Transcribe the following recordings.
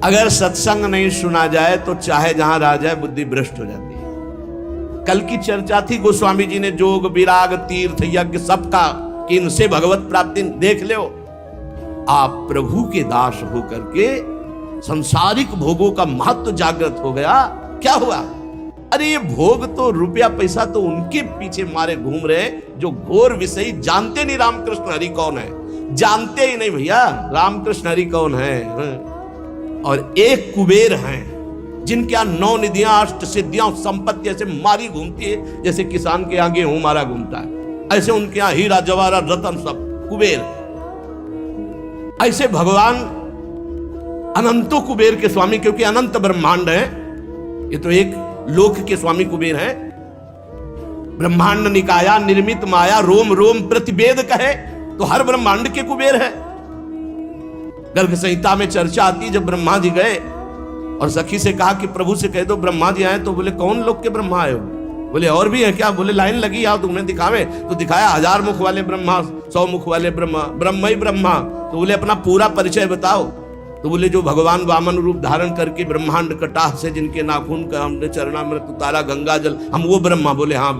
अगर सत्संग नहीं सुना जाए तो चाहे जहां रह जाए बुद्धि भ्रष्ट हो जाती है। कल की चर्चा थी, गोस्वामी जी ने जोग विराग तीर्थ यज्ञ सबका कि इनसे भगवत प्राप्ति देख लो। आप प्रभु के दास होकर के संसारिक भोगों का महत्व जागृत हो गया। क्या हुआ? अरे ये भोग तो रुपया पैसा तो उनके पीछे मारे घूम रहे जो घोर विषयी जानते नहीं रामकृष्ण हरि कौन है, जानते ही नहीं भैया रामकृष्ण हरि कौन है। और एक कुबेर हैं जिनके यहाँ 9 निधियां 8 सिद्धियां संपत्ति ऐसे मारी घूमती है जैसे किसान के यहाँ गेहूं मारा घूमता है, ऐसे उनके यहाँ हीरा जवाहरात रतन सब कुबेर। ऐसे भगवान अनंतो कुबेर के स्वामी, क्योंकि अनंत ब्रह्मांड है, ये तो एक लोक के स्वामी कुबेर है। ब्रह्मांड निकाया निर्मित माया रोम रोम प्रतिवेद कहे तो हर ब्रह्मांड के कुबेर है। गर्भ संहिता में चर्चा आती, जब ब्रह्मा जी गए और सखी से कहा कि प्रभु से कह दो ब्रह्मा जी आए, तो बोले कौन लोग के ब्रह्मा आए हो? बोले और भी है क्या? बोले लाइन लगी आओ तुम्हें दिखावे। तो दिखाया 1000 मुख वाले ब्रह्मा, 100 मुख वाले ब्रह्मा, ब्रह्म ही ब्रह्मा। तो बोले अपना पूरा परिचय बताओ। तो बोले जो भगवान वामन रूप धारण करके ब्रह्मांड कटाह से जिनके नाखून का हमने चरणामृत उतारा गंगा जल, हम वो ब्रह्मा। बोले हाँ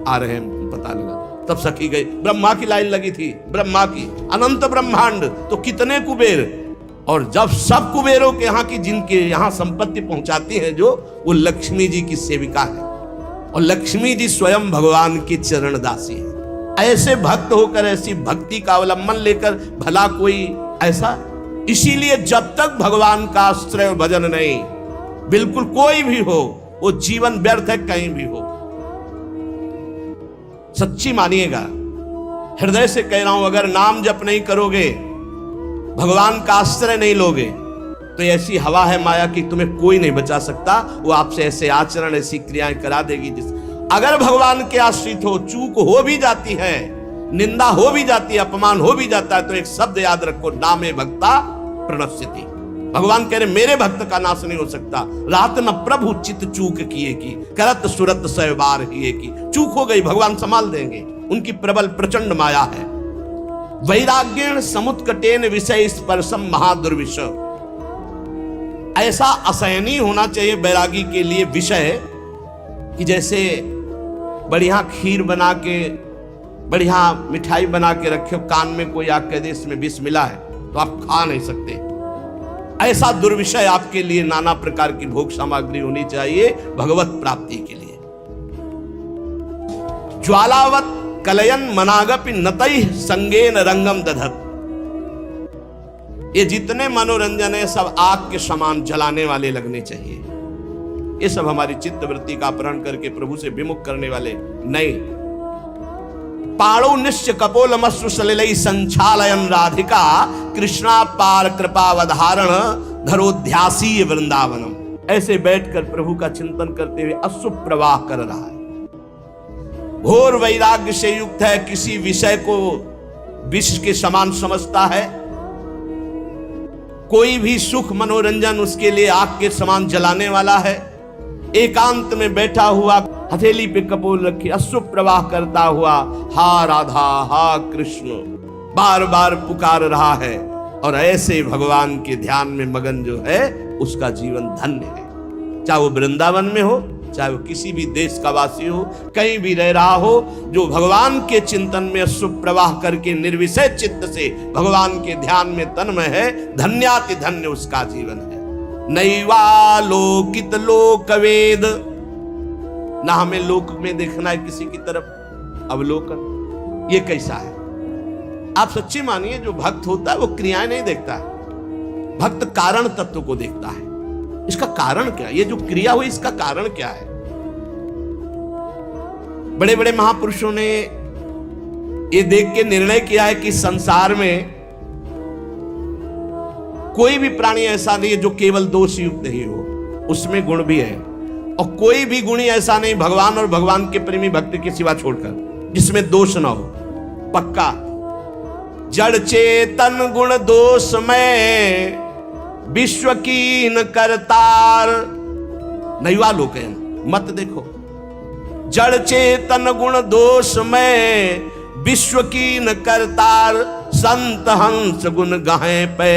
आ रहे हैं, पता लगा। तब सखी गई, ब्रह्मा की लाइन लगी थी, ब्रह्मा की। अनंत ब्रह्मांड तो कितने कुबेर। और जब सब कुबेरों के यहाँ की जिनके यहाँ संपत्ति पहुंचाती है जो, वो लक्ष्मी जी की सेविका है और लक्ष्मी जी स्वयं भगवान की चरण दासी है। ऐसे भक्त होकर ऐसी भक्ति का अवलंबन लेकर भला कोई ऐसा। इसीलिए जब तक भगवान का आश्रय भजन नहीं, बिल्कुल कोई भी हो, वो जीवन व्यर्थ है कहीं भी हो। सच्ची मानिएगा, हृदय से कह रहा हूं, अगर नाम जप नहीं करोगे, भगवान का आश्रय नहीं लोगे, तो ऐसी हवा है माया कि तुम्हें कोई नहीं बचा सकता। वो आपसे ऐसे आचरण ऐसी क्रियाएं करा देगी जिस अगर भगवान के आश्रित हो, चूक हो भी जाती है, निंदा हो भी जाती है, अपमान हो भी जाता है, तो एक शब्द याद रखो, नामे भक्ता प्रणश्यति। भगवान कह रहे मेरे भक्त का नाश नहीं हो सकता। रात न प्रभु चित चूक किए की, करत सुरत सै बार किए की। चूक हो गई, भगवान संभाल देंगे, उनकी प्रबल प्रचंड माया है। वैराग्येण समुत्कटेन विषय स्पर्शम महादुर्विष। ऐसा असहनीय होना चाहिए बैरागी के लिए विषय कि जैसे बढ़िया खीर बना के, बढ़िया मिठाई बना के रखे हो, कान में कोई आके दे इसमें विष मिला है तो आप खा नहीं सकते। ऐसा दुर्विषय आपके लिए नाना प्रकार की भोग सामग्री होनी चाहिए भगवत प्राप्ति के लिए। ज्वालावत कलयन मनागपि नतै संगेन रंगम दधत। ये जितने मनोरंजन है सब आग के समान जलाने वाले लगने चाहिए। ये सब हमारी चित्त वृत्ति का अपहरण करके प्रभु से विमुख करने वाले नहीं। पाणो निश्च कपोलमश्रु सलिलै संचालयन राधिका कृष्णा पार कृपावधारण धरोध्यासी वृंदावनम। ऐसे बैठकर प्रभु का चिंतन करते हुए अश्रु प्रवाह कर रहा है। घोर वैराग्य से युक्त है, किसी विषय को विष के समान समझता है। कोई भी सुख मनोरंजन उसके लिए आग के समान जलाने वाला है। एकांत में बैठा हुआ हथेली पे कपोल रखे अश्रु प्रवाह करता हुआ हा राधा हा कृष्ण बार बार पुकार रहा है। और ऐसे भगवान के ध्यान में मगन जो है उसका जीवन धन्य है। चाहे वो वृंदावन में हो, चाहे वो किसी भी देश का वासी हो, कहीं भी रह रहा हो, जो भगवान के चिंतन में अश्रु प्रवाह करके निर्विषय चित्त से भगवान के ध्यान में तन्मय है, धन्याति धन्य उसका जीवन है। नैवालोकित लोकवेद, ना हमें लोक में देखना है किसी की तरफ अवलोकन। ये कैसा है? आप सच्ची मानिए, जो भक्त होता है वो क्रियाएं नहीं देखता है, भक्त कारण तत्व को देखता है। इसका कारण क्या? ये जो क्रिया हुई इसका कारण क्या है? बड़े बड़े महापुरुषों ने ये देख के निर्णय किया है कि संसार में कोई भी प्राणी ऐसा नहीं है जो केवल दोष युक्त ही हो, उसमें गुण भी है। और कोई भी गुणी ऐसा नहीं भगवान और भगवान के प्रेमी भक्त के सिवा छोड़कर जिसमें दोष ना हो। पक्का जड़ चेतन गुण दोष में विश्व कीन करतार। नैवा लोकन मत देखो। जड़ चेतन गुण दोष में विश्व कीन करतार। संत हंस गुण गाहे पे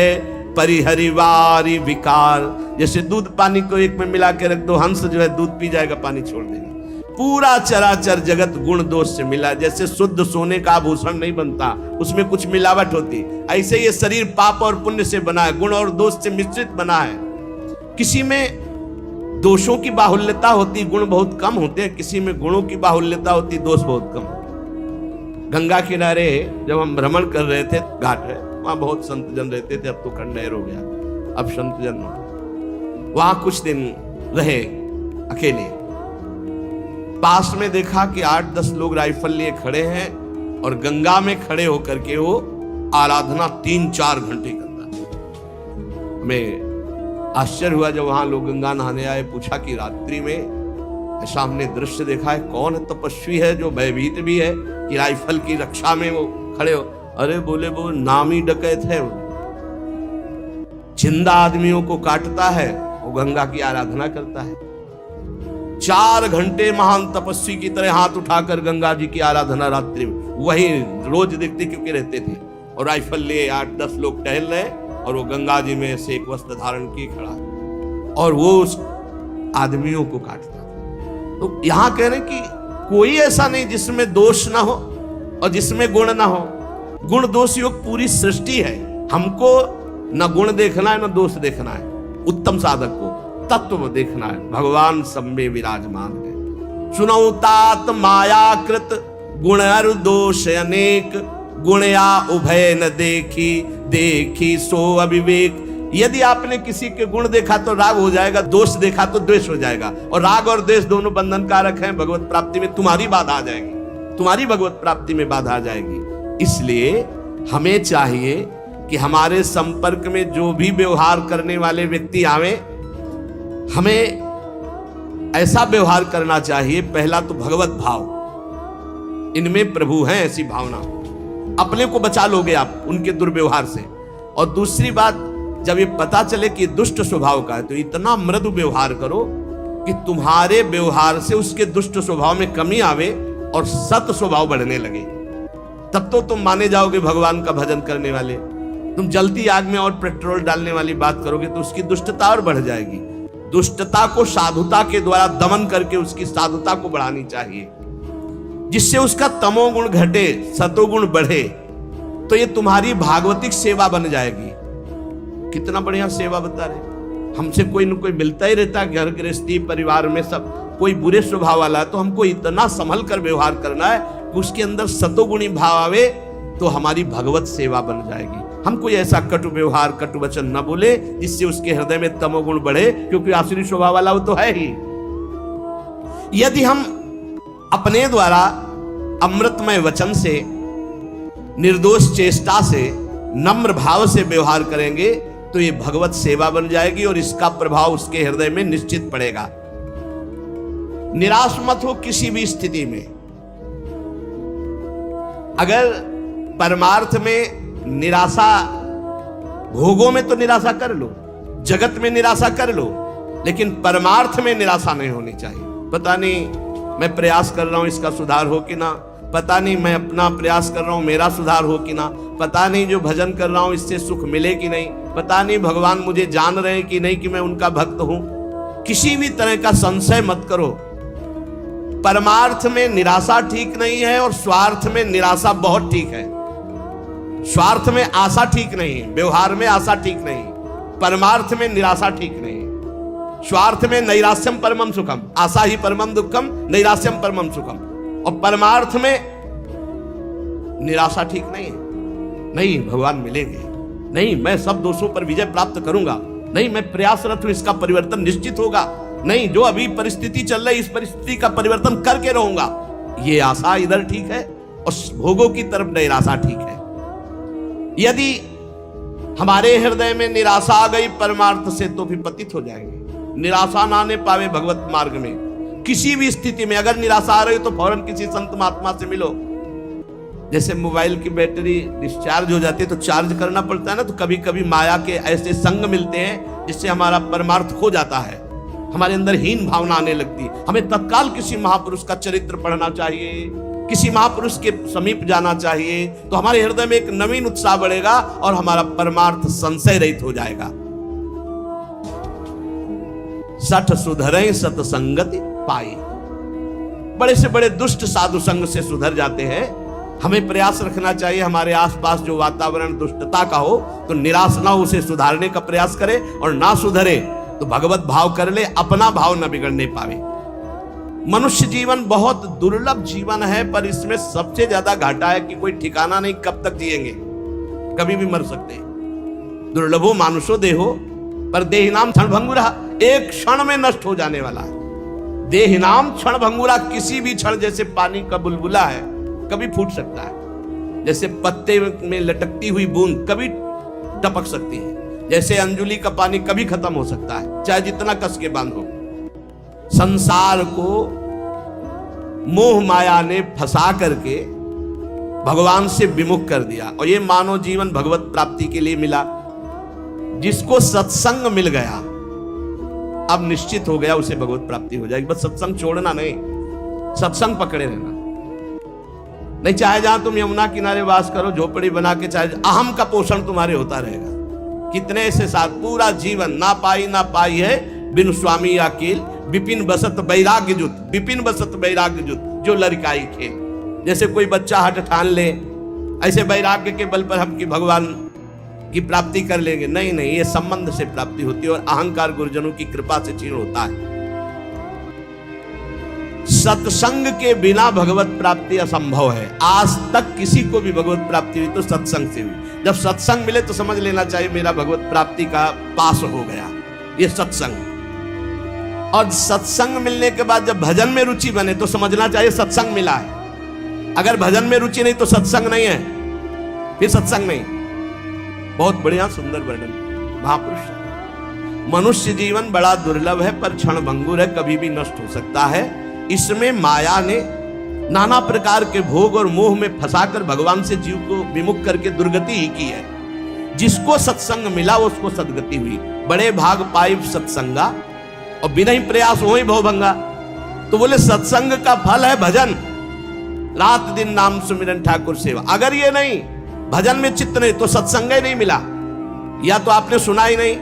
परिहरिवारी विकार। जैसे दूध पानी को एक में मिला के रख दो, हंस जो है दूध पी जाएगा, पानी छोड़ देगा। पूरा चराचर जगत गुण दोष से मिला। जैसे शुद्ध सोने का आभूषण नहीं बनता, उसमें कुछ मिलावट होती, ऐसे ये शरीर पाप और पुण्य से बना है, गुण और दोष से मिश्रित बना है। किसी में दोषों की बाहुल्यता होती, गुण बहुत कम होते हैं, किसी में गुणों की बाहुल्यता होती, दोष बहुत कम होते। गंगा किनारे जब हम भ्रमण कर रहे थे, घाट है, वहां बहुत संत जन रहते थे, अब तो खंडहर हो गया, अब संत जन वहां कुछ दिन रहे अकेले। पास में देखा कि 8-10 लोग राइफल लिए खड़े हैं और गंगा में खड़े होकर के वो आराधना 3-4 घंटे करता। हमें आश्चर्य हुआ जब वहां लोग गंगा नहाने आए, पूछा कि रात्रि में ऐसा हमने दृश्य देखा है, कौन है तपस्वी है जो भयभीत भी है कि राइफल की रक्षा में वो खड़े हो। अरे बोले वो नामी डकैत है, जिंदा आदमियों को काटता है, वो गंगा की आराधना करता है। 4 घंटे महान तपस्वी की तरह हाथ उठाकर गंगा जी की आराधना रात्रि में, वही रोज देखते क्योंकि रहते थे। और राइफल लिए 8-10 लोग टहल रहे और वो गंगा जी में से एक वस्त्र धारण किए खड़ा और वो उस आदमियों को काटता। तो यहां कह रहे कि कोई ऐसा नहीं जिसमें दोष ना हो और जिसमें गुण ना हो। गुण दोष योग पूरी सृष्टि है। हमको न गुण देखना है न दोष देखना है। उत्तम साधक को तत्व देखना है, भगवान सब में विराजमान है। सुनौ तात मायाकृत गुण और दोष अनेक, गुण या उभय न देखी, देखी सो अविवेक। यदि आपने किसी के गुण देखा तो राग हो जाएगा, दोष देखा तो द्वेष हो जाएगा, और राग और द्वेष दोनों बंधन कारक हैं। भगवत प्राप्ति में तुम्हारी बाधा आ जाएगी, तुम्हारी भगवत प्राप्ति में बाधा आ जाएगी। इसलिए हमें चाहिए कि हमारे संपर्क में जो भी व्यवहार करने वाले व्यक्ति आवे, हमें ऐसा व्यवहार करना चाहिए। पहला तो भगवत भाव, इनमें प्रभु हैं, ऐसी भावना, अपने को बचा लोगे आप उनके दुर्व्यवहार से। और दूसरी बात, जब ये पता चले कि दुष्ट स्वभाव का है तो इतना मृदु व्यवहार करो कि तुम्हारे व्यवहार से उसके दुष्ट स्वभाव में कमी आवे और सत स्वभाव बढ़ने लगे। तब तो तुम माने जाओगे भगवान का भजन करने वाले। तुम जलती आग में और पेट्रोल डालने वाली बात करोगे तो उसकी दुष्टता और बढ़ जाएगी। दुष्टता को साधुता के द्वारा दमन करके उसकी साधुता को बढ़ानी चाहिए, जिससे उसका तमोगुण घटे, सतोगुण बढ़े। तो ये तुम्हारी भागवतिक सेवा बन जाएगी। कितना बढ़िया सेवा बता रहे। हमसे कोई न कोई मिलता ही रहता है, घर गृहस्थी परिवार में सब कोई बुरे स्वभाव वाला है, तो हमको इतना संभल कर व्यवहार करना है कि उसके अंदर सतोगुणी भाव आवे, तो हमारी भगवत सेवा बन जाएगी। हम कोई ऐसा कटु व्यवहार, कटु वचन न बोले जिससे उसके हृदय में तमोगुण बढ़े, क्योंकि आसुरी स्वभाव वाला वो तो है ही। यदि हम अपने द्वारा अमृतमय वचन से, निर्दोष चेष्टा से, नम्र भाव से व्यवहार करेंगे तो ये भगवत सेवा बन जाएगी और इसका प्रभाव उसके हृदय में निश्चित पड़ेगा। निराश मत हो किसी भी स्थिति में। अगर परमार्थ में निराशा, भोगों में तो निराशा कर लो, जगत में निराशा कर लो, लेकिन परमार्थ में निराशा नहीं होनी चाहिए। पता नहीं मैं प्रयास कर रहा हूं इसका सुधार हो कि ना, पता नहीं मैं अपना प्रयास कर रहा हूं मेरा सुधार हो कि ना, पता नहीं जो भजन कर रहा हूं इससे सुख मिले कि नहीं, पता नहीं भगवान मुझे जान रहे हैं कि नहीं कि मैं उनका भक्त हूं। किसी भी तरह का संशय मत करो। परमार्थ में निराशा ठीक नहीं है और स्वार्थ में निराशा बहुत ठीक है। स्वार्थ में आशा ठीक नहीं, व्यवहार में आशा ठीक नहीं, परमार्थ में निराशा ठीक नहीं। स्वार्थ में नैराश्यम परमम सुखम, आशा ही परमम दुखम, नैराश्यम परमम सुखम। और परमार्थ में निराशा ठीक नहीं है। नहीं भगवान मिलेंगे, नहीं मैं सब दोषों पर विजय प्राप्त करूंगा, नहीं मैं प्रयासरत हूं इसका परिवर्तन निश्चित होगा, नहीं जो अभी परिस्थिति चल रही इस परिस्थिति का परिवर्तन करके रहूंगा, ये आशा इधर ठीक है और भोगों की तरफ नैराशा ठीक है। यदि हमारे हृदय में निराशा आ गई परमार्थ से तो फिर पतित हो जाएंगे। निराशा ना आने पावे भगवत मार्ग में। किसी भी स्थिति में अगर निराशा आ रही हो तो फौरन किसी संत महात्मा से मिलो। जैसे मोबाइल की बैटरी डिस्चार्ज हो जाती है तो चार्ज करना पड़ता है ना, तो कभी कभी माया के ऐसे संग मिलते हैं जिससे हमारा परमार्थ खो जाता है, हमारे अंदर हीन भावना आने लगती है। हमें तत्काल किसी महापुरुष का चरित्र पढ़ना चाहिए, किसी महापुरुष के समीप जाना चाहिए तो हमारे हृदय में एक नवीन उत्साह बढ़ेगा और हमारा परमार्थ संशय रहित हो जाएगा। सठ सुधरे सतसंगति पाई। बड़े से बड़े दुष्ट साधु संग से सुधर जाते हैं। हमें प्रयास रखना चाहिए हमारे आसपास जो वातावरण दुष्टता का हो तो निराश ना हो, उसे सुधारने का प्रयास करे, और ना सुधरे तो भगवत भाव कर ले, अपना भाव न बिगड़ने पावे। मनुष्य जीवन बहुत दुर्लभ जीवन है, पर इसमें सबसे ज्यादा घाटा है कि कोई ठिकाना नहीं कब तक जिएंगे, कभी भी मर सकते हैं। दुर्लभो मानुषो देहो पर देहिनाम क्षण भंगुरा, एक क्षण में नष्ट हो जाने वाला है। देहिनाम क्षण भंगुरा, किसी भी क्षण, जैसे पानी का बुलबुला है कभी फूट सकता है, जैसे पत्ते में लटकती हुई बूंद कभी टपक सकती है, जैसे अंजुली का पानी कभी खत्म हो सकता है, चाहे जितना कस के बांधो। संसार को मोह माया ने फंसा करके भगवान से विमुख कर दिया, और ये मानव जीवन भगवत प्राप्ति के लिए मिला। जिसको सत्संग मिल गया अब निश्चित हो गया उसे भगवत प्राप्ति हो जाएगी। बस सत्संग छोड़ना नहीं, सत्संग पकड़े रहना। नहीं चाहे जहां तुम यमुना किनारे वास करो, झोपड़ी बना के, चाहे अहम का पोषण तुम्हारे होता रहेगा। कितने ऐसे साथ पूरा जीवन ना पाई है बिन स्वामी अकेल, विपिन बसत बैराग्य जुत, विपिन बसत बैराग्य जुत, जो लड़काई खेल। जैसे कोई बच्चा हट ठान ले ऐसे वैराग्य के बल पर हम कि भगवान की प्राप्ति कर लेंगे, नहीं, ये संबंध से प्राप्ति होती है और अहंकार गुरुजनों की कृपा से क्षीण होता है। सत्संग के बिना भगवत प्राप्ति असंभव है। आज तक किसी को भी भगवत प्राप्ति हुई तो सत्संग से हुई। जब सत्संग मिले तो समझ लेना चाहिए मेरा भगवत प्राप्ति का पास हो गया, ये सत्संग। और सत्संग मिलने के बाद जब भजन में रुचि बने तो समझना चाहिए सत्संग मिला है। अगर भजन में रुचि नहीं तो सत्संग नहीं है, फिर सत्संग नहीं। बहुत बढ़िया सुंदर वर्णन महापुरुष। मनुष्य जीवन बड़ा दुर्लभ है पर क्षण भंगुर है, कभी भी नष्ट हो सकता है। इसमें माया ने नाना प्रकार के भोग और मोह में फंसाकर भगवान से जीव को विमुख करके दुर्गति ही की है। जिसको सत्संग मिला उसको सदगति हुई। बड़े भाग पाई सत्संगा और बिना ही प्रयास हो ही भवभंगा। तो बोले सत्संग का फल है भजन, रात दिन नाम सुमिरन ठाकुर सेवा। अगर ये नहीं, भजन में चित्त नहीं, तो सत्संग ही नहीं मिला, या तो आपने सुना ही नहीं।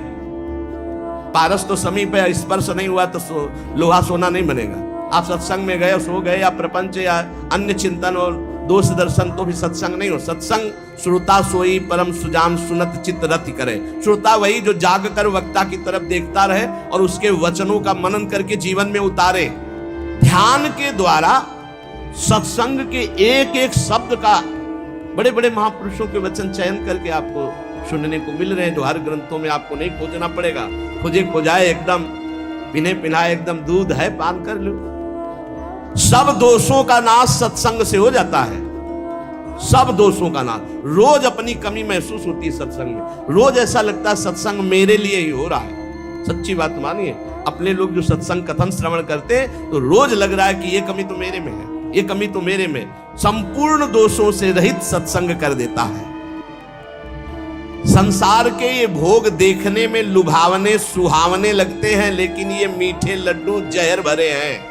पारस तो समीप है, स्पर्श नहीं हुआ तो लोहा सोना नहीं बनेगा। आप सत्संग में गए, सो गए, या प्रपंच या अन्य चिंतन और दोष दर्शन, तो भी सत्संग नहीं हो। सत्संग श्रोता सोई परम सुजान सुनत चित्त रति करे। श्रोता वही जो जाग कर वक्ता की तरफ देखता रहे और उसके वचनों का मनन करके जीवन में उतारे। ध्यान के द्वारा सत्संग के एक एक शब्द का बड़े बड़े महापुरुषों के वचन चयन करके आपको सुनने को मिल रहे हैं, जो हर ग्रंथों में आपको नहीं खोजना पड़ेगा। खोजे खोजाए एकदम, पिने पिनाए एकदम दूध है, पान कर लो। सब दोषों का नाश सत्संग से हो जाता है, सब दोषों का नाश। रोज अपनी कमी महसूस होती है सत्संग में, रोज ऐसा लगता है सत्संग मेरे लिए ही हो रहा है। सच्ची बात मानिए, अपने लोग जो सत्संग कथन श्रवण करते हैं तो रोज लग रहा है कि ये कमी तो मेरे में है, ये कमी तो मेरे में। संपूर्ण दोषों से रहित सत्संग कर देता है। संसार के ये भोग देखने में लुभावने सुहावने लगते हैं, लेकिन ये मीठे लड्डू जहर भरे हैं।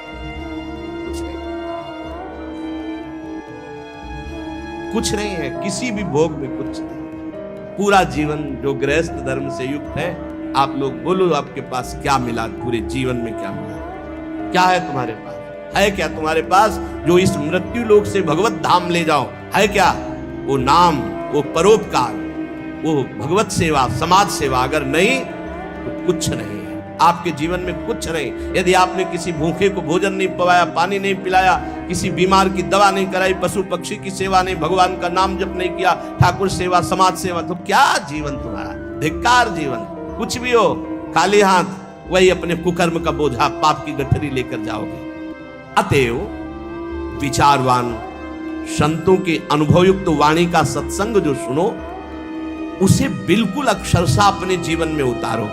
कुछ नहीं है, किसी भी भोग में कुछ नहीं। पूरा जीवन जो गृहस्थ धर्म से युक्त है, आप लोग बोलो आपके पास क्या मिला, पूरे जीवन में क्या मिला? क्या है तुम्हारे पास? है क्या तुम्हारे पास जो इस मृत्यु लोक से भगवत धाम ले जाओ? है क्या? वो नाम, वो परोपकार, वो भगवत सेवा, समाज सेवा। अगर नहीं तो कुछ नहीं है आपके जीवन में, कुछ नहीं। यदि आपने किसी भूखे को भोजन नहीं पवाया, पानी नहीं पिलाया, किसी बीमार की दवा नहीं कराई, पशु पक्षी की सेवा नहीं, भगवान का नाम जप नहीं किया, ठाकुर सेवा, समाज सेवा, तो क्या जीवन तुम्हारा? धिक्कार जीवन। कुछ भी हो, खाली हाथ वही अपने कुकर्म का बोझा, पाप की गठरी लेकर जाओगे। अतएव विचारवान संतों के अनुभवयुक्त वाणी का सत्संग जो सुनो, उसे बिल्कुल अक्षरशः अपने जीवन में उतारो।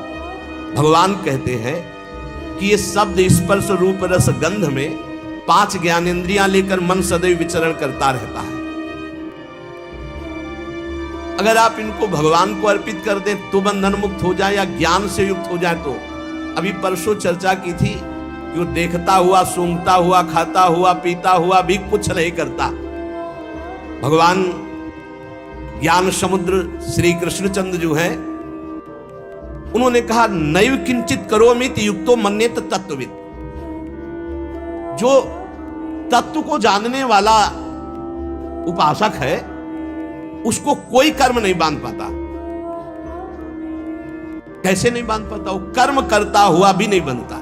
भगवान कहते हैं कि ये शब्द स्पर्श रूप रस गंध में 5 ज्ञानेंद्रियां लेकर मन सदैव विचरण करता रहता है। अगर आप इनको भगवान को अर्पित कर दें तो बंधन मुक्त हो जाए, या ज्ञान से युक्त हो जाए तो। अभी परसों चर्चा की थी कि वो देखता हुआ, सूंघता हुआ, खाता हुआ, पीता हुआ भी कुछ नहीं करता। भगवान ज्ञान समुद्र श्री कृष्णचंद्र जो है, उन्होंने कहा नैव किंचित करोमित युक्तो मन्येत तत्वविद। जो तत्व को जानने वाला उपासक है उसको कोई कर्म नहीं बांध पाता। कैसे नहीं बांध पाता? वो कर्म करता हुआ भी नहीं बनता।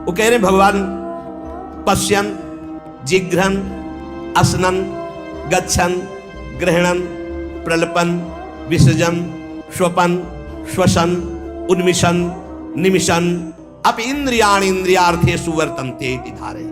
वो कह रहे भगवान पश्यन, जिघ्रन, असनन, गच्छन, ग्रहणन, प्रलपन, विसर्जन, स्वपन, श्वसन, उन्मिशन, निमिशन, अप इंद्रियाण इंद्रियार्थेषु वर्तन्ते इति धारय।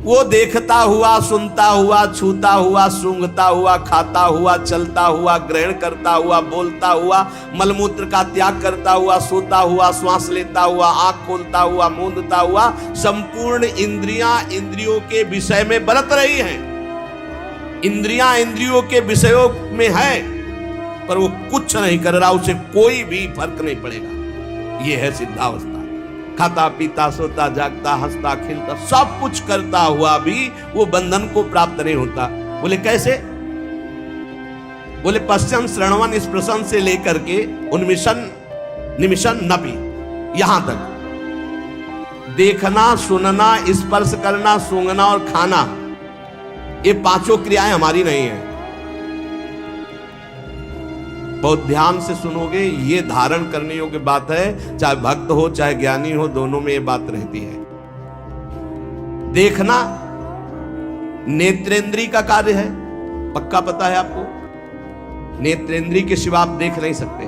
वो देखता हुआ, सुनता हुआ, छूता हुआ, सूंघता हुआ, खाता हुआ, चलता हुआ, ग्रहण करता हुआ, बोलता हुआ, मलमूत्र का त्याग करता हुआ, सोता हुआ, श्वास लेता हुआ, आंख खोलता हुआ, मूंदता हुआ, संपूर्ण इंद्रियां इंद्रियों के विषय में बरत रही हैं। इंद्रियां इंद्रियों के विषयों में है, पर वो कुछ नहीं कर रहा, उसे कोई भी फर्क नहीं पड़ेगा। ये है सिद्धावस्था। खाता पीता सोता जागता हंसता खिलता सब कुछ करता हुआ भी वो बंधन को प्राप्त नहीं होता। बोले कैसे? बोले पश्चिम श्रवण स्पर्शन से लेकर के उन्मिशन, निमिशन, नपी, यहां तक देखना, सुनना, स्पर्श करना, सूंघना और खाना, ये पांचों क्रियाएं हमारी नहीं है। बहुत ध्यान से सुनोगे, ये धारण करने योग्य बात है। चाहे भक्त हो चाहे ज्ञानी हो, दोनों में ये बात रहती है। देखना नेत्रेंद्री का कार्य है, पक्का पता है आपको। नेत्रेंद्री के सिवा आप देख नहीं सकते।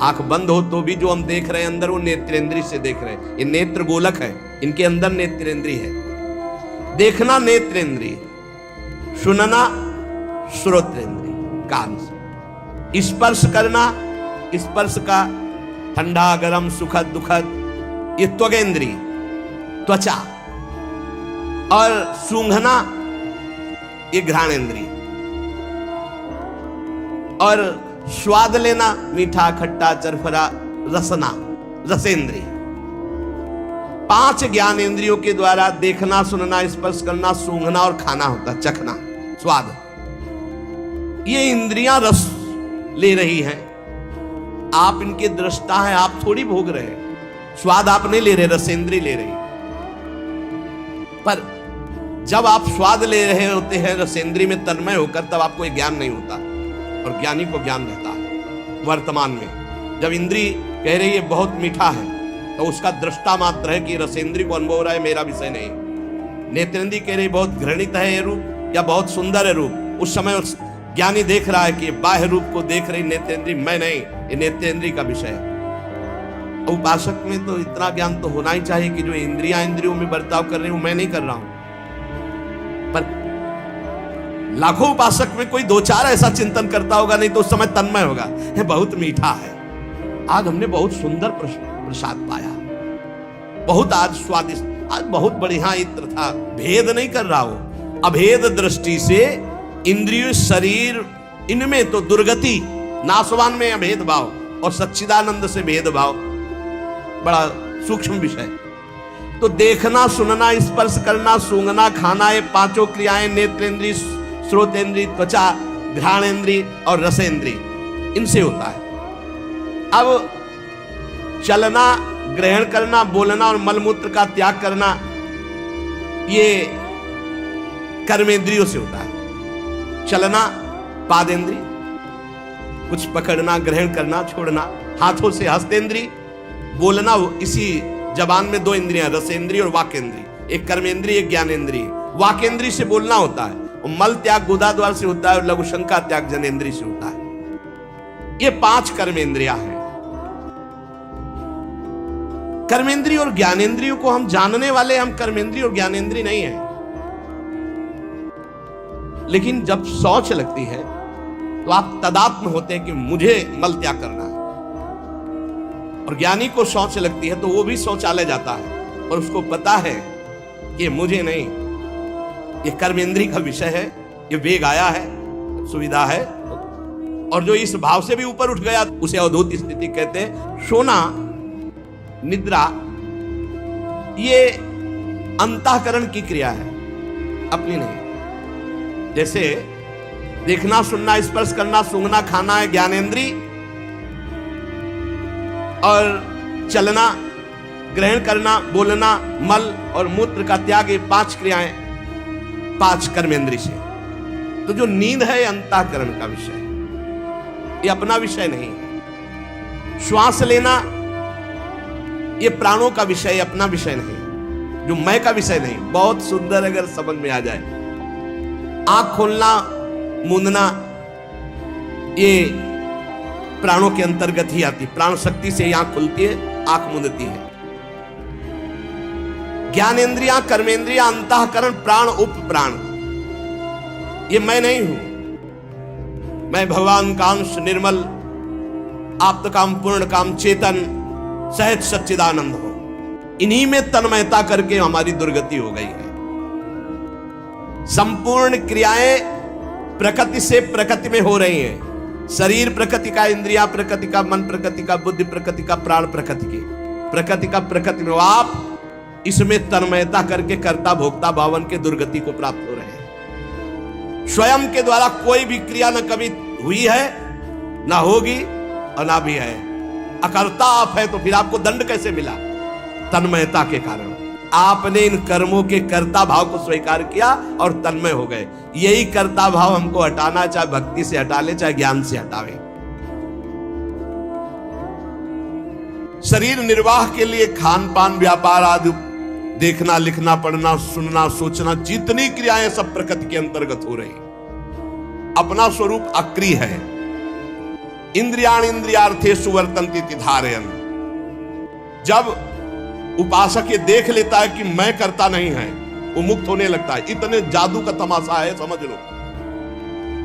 आंख बंद हो तो भी जो हम देख रहे हैं अंदर, वो नेत्रेंद्री से देख रहे हैं। ये नेत्र गोलक है, इनके अंदर नेत्रेंद्री है। देखना नेत्रेंद्री, सुनना श्रोत्रेंद्री कान से, स्पर्श करना, स्पर्श का ठंडा गरम सुखद दुखद, ये त्वगेंद्री त्वचा, और सूंघना ये घ्राणेंद्री, और स्वाद लेना मीठा खट्टा चरफरा रसना रसेंद्री। पांच ज्ञान इंद्रियों के द्वारा देखना, सुनना, स्पर्श करना, सूंघना और खाना होता, चखना, स्वाद। ये इंद्रियां रस ले रही हैं। आप इनके दृष्टा हैं, आप थोड़ी भोग रहे हैं। स्वाद आप नहीं ले रहे, रसेंद्री ले रही। पर जब आप स्वाद ले रहे होते हैं रसेंद्री में तन्मय होकर, तब आपको ज्ञान नहीं होता, और ज्ञानी को ज्ञान रहता है वर्तमान में। जब इंद्री कह रही है बहुत मीठा है, तो उसका दृष्टा मात्र है कि रसेंद्री को अनुभव रहा है, मेरा विषय नहीं। नेत्रेंद्री कह रही बहुत घृणित है ये रूप, या बहुत सुंदर है रूप, उस समय ज्ञानी देख रहा है कि बाह्य रूप को देख रही नेत्रेंद्री, मैं नहीं, ये नेत्रेंद्री का विषय है। उपासक में तो इतना ज्ञान तो होना ही चाहिए कि जो इंद्रियां इंद्रियों में बर्ताव कर रही हूं, मैं नहीं कर रहा हूं। पर लाखों उपासक में कोई दो चार ऐसा चिंतन करता होगा, नहीं तो उस समय तन्मय होगा, ये बहुत मीठा है, आज हमने बहुत सुंदर प्रसाद पाया, बहुत आज स्वादिष्ट, आज बहुत बढ़िया इत्र था। भेद नहीं कर रहा हो, अभेद दृष्टि से इंद्रिय शरीर इनमें तो दुर्गति, नासवान में अभेद भाव और सच्चिदानंद से भेदभाव, बड़ा सूक्ष्म विषय। तो देखना, सुनना, स्पर्श करना, सूंघना, खाना, ये पांचों क्रियाएं नेत्रेंद्री, श्रोतेंद्री, त्वचा, घ्राणेंद्री और रसेंद्री, इनसे होता है। अब चलना, ग्रहण करना, बोलना और मलमूत्र का त्याग करना, ये कर्मेंद्रियों से होता है। चलना पादेंद्री, कुछ पकड़ना, ग्रहण करना, छोड़ना, हाथों से हस्तेंद्री, बोलना, इसी जबान में दो इंद्रियां, रसेंद्री और वाकेंद्री, एक कर्मेंद्री एक ज्ञानेंद्री। वाकेंद्री से बोलना होता है, और मल त्याग गुदा द्वार से होता है, और लघु शंका त्याग जनेंद्री से होता है। ये पांच कर्मेंद्रियां हैं। कर्मेंद्री और ज्ञानेंद्रियों को हम जानने वाले, हम कर्मेंद्री और ज्ञानेंद्री नहीं है। लेकिन जब सोच लगती है तो आप तदात्म होते हैं कि मुझे मल त्याग करना है, और ज्ञानी को सोच लगती है तो वो भी शौचालय जाता है, और उसको पता है कि मुझे नहीं, ये कर्मेंद्री का विषय है, ये वेग आया है, सुविधा है। और जो इस भाव से भी ऊपर उठ गया उसे अवधूत स्थिति कहते हैं। सोना निद्रा ये अंतःकरण की क्रिया है, अपनी नहीं। जैसे देखना, सुनना, स्पर्श करना, सूंघना, खाना है ज्ञानेंद्री, और चलना, ग्रहण करना, बोलना, मल और मूत्र का त्याग, ये 5 क्रियाएं 5 कर्मेंद्री से। तो जो नींद है ये अंतःकरण का विषय है, ये अपना विषय नहीं है। श्वास लेना ये प्राणों का विषय, अपना विषय नहीं, जो मैं का विषय नहीं। बहुत सुंदर अगर समझ में आ जाए। आंख खोलना, मूंदना ये प्राणों के अंतर्गत ही आती, प्राण शक्ति से आंख खुलती है, आंख मूंदती है। ज्ञानेंद्रियां, कर्मेंद्रियां, अंतःकरण, प्राण, उप प्राण, ये मैं नहीं हूं। मैं भगवान का अंश, निर्मल, आप्त काम, पूर्ण काम, चेतन, सहज सच्चिदानंद हो। इन्हीं में तन्मयता करके हमारी दुर्गति हो गई है। संपूर्ण क्रियाएं प्रकृति से प्रकृति में हो रही हैं। शरीर प्रकृति का, इंद्रिया प्रकृति का, मन प्रकृति का, बुद्धि प्रकृति का, प्राण प्रकृति की, प्रकृति का प्रकृति में। आप इसमें तन्मयता करके कर्ता भोक्ता भावन के दुर्गति को प्राप्त हो रहे हैं। स्वयं के द्वारा कोई भी क्रिया न कभी हुई है, ना होगी और ना भी है। अकर्ता आप है तो फिर आपको दंड कैसे मिला? तन्मयता के कारण। आपने इन कर्मों के कर्ता भाव को स्वीकार किया और तन्मय हो गए। यही कर्ता भाव हमको हटाना, चाहे भक्ति से हटा ले, चाहे ज्ञान से हटावे। शरीर निर्वाह के लिए खान पान, व्यापार आदि, देखना, लिखना, पढ़ना, सुनना, सोचना, जितनी क्रियाएं सब प्रकृति के अंतर्गत हो रही। अपना स्वरूप अक्रिय है। इंद्रियाण इंद्रियार्थेषु वर्तन्ते इति धारयन्। जब उपासक ये देख लेता है कि मैं करता नहीं है, वो मुक्त होने लगता है। इतने जादू का तमाशा है, समझ लो।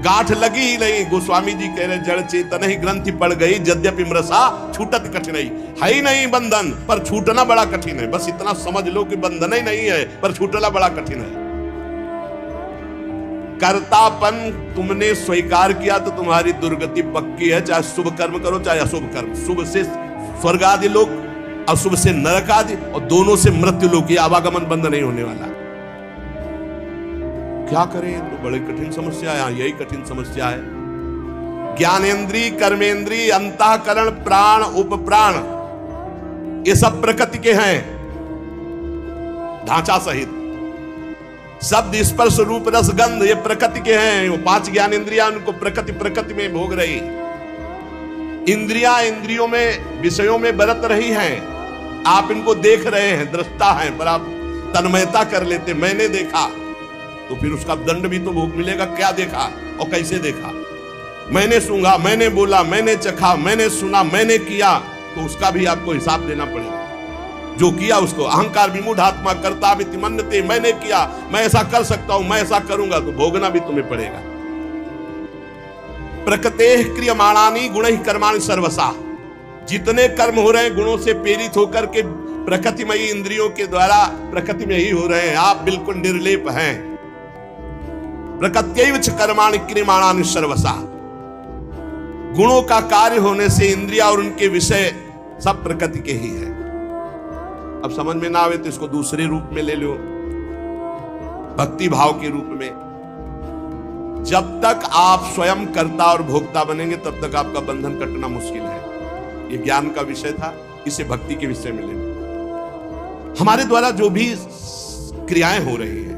गांठ लगी ही नहीं। गोस्वामी जी कह रहे जड़ चेतन ही ग्रंथि पड़ गई, यद्यपि मृषा छूटत कठिनाई। है ही नहीं बंधन, पर छूटना बड़ा कठिन है। बस इतना समझ लो कि बंधन ही नहीं है, पर छूटना बड़ा कठिन है। कर्तापन तुमने स्वीकार किया तो तुम्हारी दुर्गति पक्की है। चाहे शुभ कर्म करो, चाहे अशुभ कर्म। शुभ से स्वर्ग आदि लोक, अशुभ से नरक आदि, और दोनों से मृत्यु लोक। आवागमन बंद नहीं होने वाला। क्या करें? तो बड़ी कठिन समस्या है। यही कठिन समस्या है। ज्ञानेंद्री, कर्मेंद्री, अंतःकरण, प्राण, उपप्राण, ये सब प्रकृति के हैं, ढांचा सहित। शब्द, स्पर्श, रूप, रस, गंध, ये प्रकृति के हैं। वो 5 ज्ञानेंद्रियां उनको प्रकृति में भोग रही। इंद्रियां इंद्रियों में, विषयों में बरत रही हैं। आप इनको देख रहे हैं, दृष्टा हैं, पर आप तन्मयता कर लेते, मैंने देखा, तो फिर उसका दंड भी तो भोग मिलेगा। क्या देखा और कैसे देखा? मैंने सूंघा, मैंने बोला, मैंने चखा, मैंने सुना, मैंने किया, तो उसका भी आपको हिसाब देना पड़ेगा। जो किया उसको अहंकार विमूढ़ आत्मा कर्ता मिति मन्यते। मैंने किया, मैं ऐसा कर सकता हूं, मैं ऐसा करूंगा, तो भोगना भी तुम्हें पड़ेगा। प्रकृतेः क्रियमाणानि गुणैः कर्माणि सर्वसा। जितने कर्म हो रहे हैं गुणों से प्रेरित होकर के प्रकृतिमयी इंद्रियों के द्वारा प्रकृति में ही हो रहे हैं। आप बिल्कुल निर्लेप हैं। प्रकृत्यैव च कर्माणि क्रियमाणानि सर्वसा। गुणों का कार्य होने से इंद्रिया और उनके विषय सब प्रकृति के ही है। अब समझ में ना आवे तो इसको दूसरे रूप में ले लो, भक्ति भाव के रूप में। जब तक आप स्वयं कर्ता और भोक्ता बनेंगे तब तक आपका बंधन कटना मुश्किल है। ये ज्ञान का विषय था, इसे भक्ति के विषय में ले लो। हमारे द्वारा जो भी क्रियाएं हो रही हैं,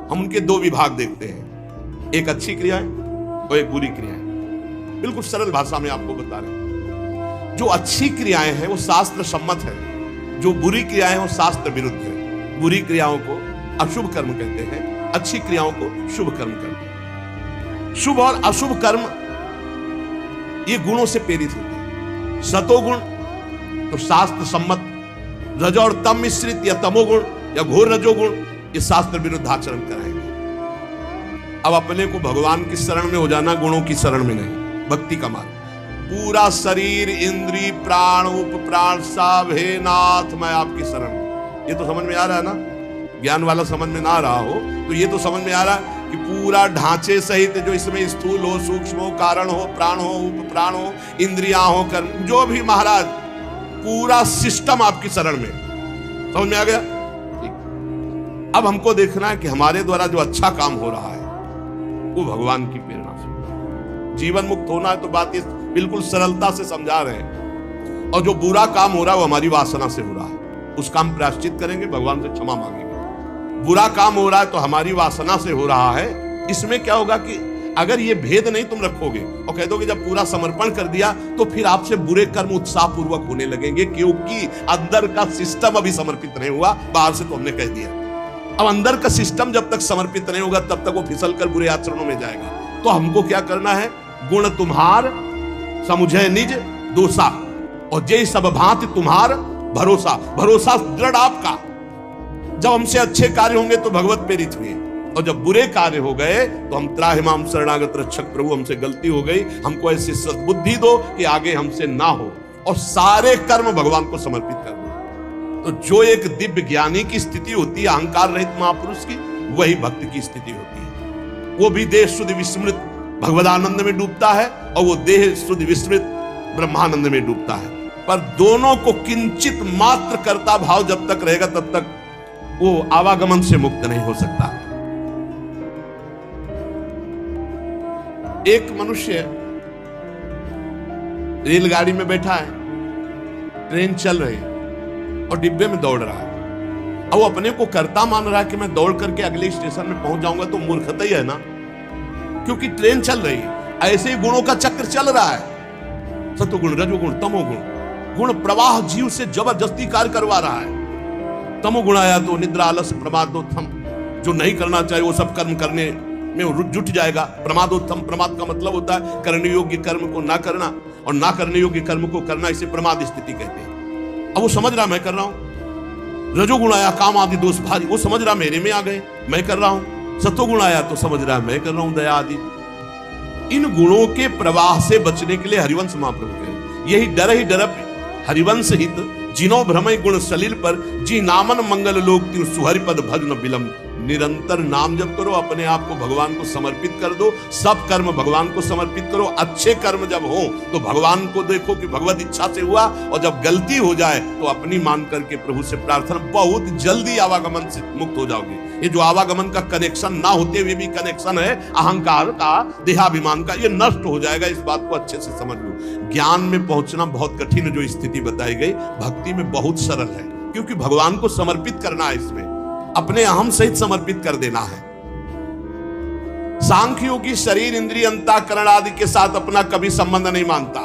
हम उनके 2 विभाग देखते हैं, एक अच्छी क्रियाएं और एक बुरी क्रियाएं। बिल्कुल सरल भाषा में आपको बता रहे हैं। जो अच्छी क्रियाएं हैं वो शास्त्र सम्मत है, जो बुरी क्रियाएं हैं वो शास्त्र विरुद्ध है। बुरी क्रियाओं को अशुभ कर्म कहते हैं, अच्छी क्रियाओं को शुभ कर्म कहते हैं। शुभ और अशुभ कर्म ये गुणों से प्रेरित होते हैं। सतोगुण तो शास्त्र सम्मत, रज और तम मिश्रित या तमोगुण या घोर रजोगुण, ये शास्त्र विरुद्ध आचरण कराएंगे। अब अपने को भगवान की शरण में हो जाना, गुणों की शरण में नहीं। भक्ति का मार्ग, पूरा शरीर, इंद्री, प्राण, उप प्राण सब, हे नाथ मैं आपकी शरण। ये तो समझ में आ रहा है ना? ज्ञान वाला समझ में ना आ रहा हो तो ये तो समझ में आ रहा है कि पूरा ढांचे सहित जो इसमें स्थूल हो, सूक्ष्म हो, कारण हो, प्राण हो, उप प्राण हो, इंद्रियां हो, कर्म, जो भी महाराज पूरा सिस्टम आपकी शरण में। समझ में आ गया? अब हमको देखना है कि हमारे द्वारा जो अच्छा काम हो रहा है वो भगवान की प्रेरणा से। जीवन मुक्त होना है तो बात ये बिल्कुल सरलता से समझा रहे हैं। और जो बुरा काम हो रहा है वो हमारी वासना से हो रहा है, उसका हम प्रायश्चित करेंगे, भगवान से क्षमा मांगेंगे। बुरा काम हो रहा है तो हमारी वासना से हो रहा है। इसमें क्या होगा कि अगर ये भेद नहीं तुम रखोगे और कह दोगे जब पूरा समर्पण कर दिया तो फिर आपसे बुरे कर्म उत्साह पूर्वक होने लगेंगे, क्योंकि अंदर का सिस्टम अभी समर्पित नहीं हुआ। बाहर से तो हमने कह दिया। अब अंदर का सिस्टम जब तक समर्पित नहीं होगा तब तक वो फिसल कर बुरे आचरणों में जाएगा। तो हमको क्या करना है? गुण तुम्हार समुझे निज दोषा और जय सब भांति तुम्हार भरोसा। भरोसा दृढ़ आपका। जब हमसे अच्छे कार्य होंगे तो भगवत प्रेरित हुए, और जब बुरे कार्य हो गए तो हम त्राहिमाम शरणागत रक्षक प्रभु, हमसे गलती हो गई, हमको ऐसी सद्बुद्धि दो कि आगे हमसे ना हो, और सारे कर्म भगवान को समर्पित कर दो। तो जो एक दिव्य ज्ञानी की स्थिति होती है, अहंकार रहित महापुरुष की, वही भक्ति की स्थिति होती है। वो भी देह शुद्ध विस्मृत भगवदानंद में डूबता है और वो देह शुद्ध विस्मृत ब्रह्मानंद में डूबता है। पर दोनों को किंचित मात्र कर्ता भाव जब तक रहेगा तब तक वो आवागमन से मुक्त नहीं हो सकता। एक मनुष्य रेलगाड़ी में बैठा है, ट्रेन चल रही है और डिब्बे में दौड़ रहा है। अब वो अपने को कर्ता मान रहा है कि मैं दौड़ करके अगले स्टेशन में पहुंच जाऊंगा, तो मूर्खता ही है ना, क्योंकि ट्रेन चल रही है। ऐसे ही गुणों का चक्र चल रहा है, सत्वगुण, रजोगुण, तमोगुण। गुण प्रवाह जीव से जबरदस्ती कार्य करवा रहा है। तमोगुण आया तो निद्रा, आलस्य, प्रमादोत्थम, जो नहीं करना चाहिए वो सब कर्म करने में जुट जाएगा। प्रमादोत्थम, प्रमाद का मतलब होता है करने योग्य कर्म को ना करना, और ना करने योग्य कर्म को करना, इसे प्रमाद स्थिति कहते हैं। अब वो समझ रहा मैं कर रहा हूं। रजोगुण आया, काम आदि दोष भारी, वो समझ रहा मेरे में आ गए, मैं कर रहा हूं। सत्वगुण आया तो समझ रहा मैं कर रहा हूं, दया आदि। इन गुणों के प्रवाह से बचने के लिए हरिवंश महाप्रभु कह, यही डर ही डर हरिवंश हित जिनो भ्रमय गुण सलील पर जी नामन मंगल लोक तिन सुहरि पद भजन विलंब। निरंतर नाम जप करो, अपने आप को भगवान को समर्पित कर दो, सब कर्म भगवान को समर्पित करो। अच्छे कर्म जब हो तो भगवान को देखो कि भगवत इच्छा से हुआ, और जब गलती हो जाए तो अपनी मान करके प्रभु से प्रार्थना, बहुत जल्दी आवागमन से मुक्त हो जाओगे। ये जो आवागमन का कनेक्शन ना होते हुए भी कनेक्शन है अहंकार का, देहाभिमान का, ये नष्ट हो जाएगा। इस बात को अच्छे से समझ लो। ज्ञान में पहुंचना बहुत कठिन जो स्थिति बताई गई, भक्ति में बहुत सरल है, क्योंकि भगवान को समर्पित करना है, इसमें अपने अहम सहित समर्पित कर देना है। सांख्य योगी शरीर, इंद्रिय, अंतःकरण आदि के साथ अपना कभी संबंध नहीं मानता,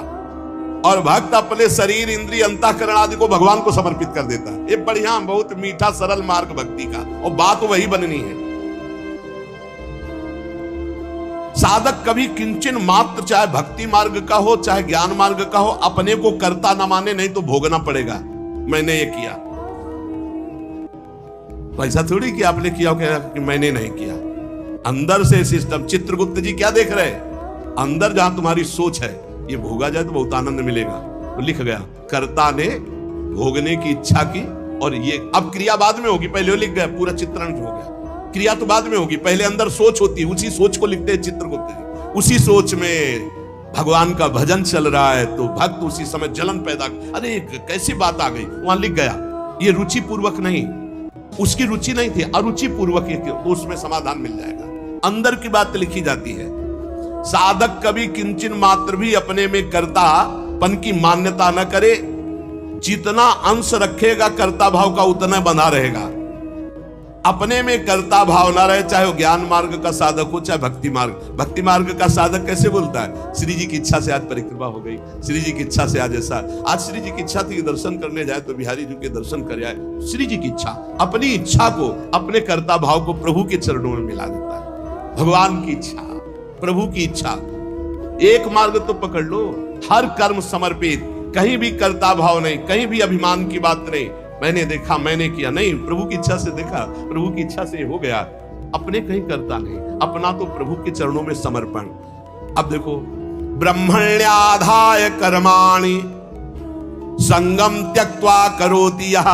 और भक्त अपने शरीर, इंद्रिय, अंतःकरण आदि को भगवान को समर्पित कर देता है। ये बढ़िया, बहुत मीठा सरल मार्ग भक्ति का, और बात वही बननी है। साधक कभी किंचन मात्र, चाहे भक्ति मार्ग का हो चाहे ज्ञान मार्ग का हो, अपने को कर्ता न माने, नहीं तो भोगना पड़ेगा। मैंने ये किया, तो ऐसा थोड़ी कि आपने किया कि मैंने नहीं किया। अंदर से सिस्टम। चित्रगुप्त जी क्या देख रहे हैं? अंदर जहां तुम्हारी सोच है, ये भोगा जाए तो बहुत आनंद मिलेगा। तो लिख गया, कर्ता ने भोगने की इच्छा की, और ये अब क्रिया बाद में होगी, पहले वो लिख गया, पूरा चित्रण हो गया। क्रिया तो बाद में होगी, पहले अंदर सोच होती है, उसी सोच को लिखते हैं चित्रगुप्त जी। उसी सोच में भगवान का भजन चल रहा है तो भक्त उसी समय जलन पैदा, अरे कैसी बात आ गई, वहां लिख गया। ये रुचि पूर्वक नहीं, उसकी रुचि नहीं थी, अरुचि पूर्वक, तो उसमें समाधान मिल जाएगा। अंदर की बात लिखी जाती है। साधक कभी किंचन मात्र भी अपने में कर्तापन की मान्यता न करे। जितना अंश रखेगा कर्ता भाव का, उतना बंधा रहेगा। अपने में कर्ता भाव ना रहे, चाहे वो ज्ञान मार्ग का साधक हो चाहे भक्ति मार्ग। भक्ति मार्ग का साधक कैसे बोलता है? श्री जी की इच्छा से आज परिक्रमा हो गई, श्री जी की इच्छा से आज ऐसा, आज श्री जी की इच्छा थी कि दर्शन करने जाए तो बिहारी जी के दर्शन कर आए। श्री जी की इच्छा, अपनी इच्छा को, अपने कर्ता भाव को प्रभु के चरणों में मिला देता है। भगवान की इच्छा, प्रभु की इच्छा, एक मार्ग तो पकड़ लो, हर कर्म समर्पित, कहीं भी कर्ता भाव नहीं, कहीं भी अभिमान की बात नहीं, मैंने देखा, मैंने किया नहीं, प्रभु की इच्छा से देखा, प्रभु की इच्छा से हो गया। अपने कहीं करता नहीं, अपना तो प्रभु के चरणों में समर्पण। अब देखो, ब्रह्मण्याधाय कर्माणि संगम त्यक्त्वा करोति यः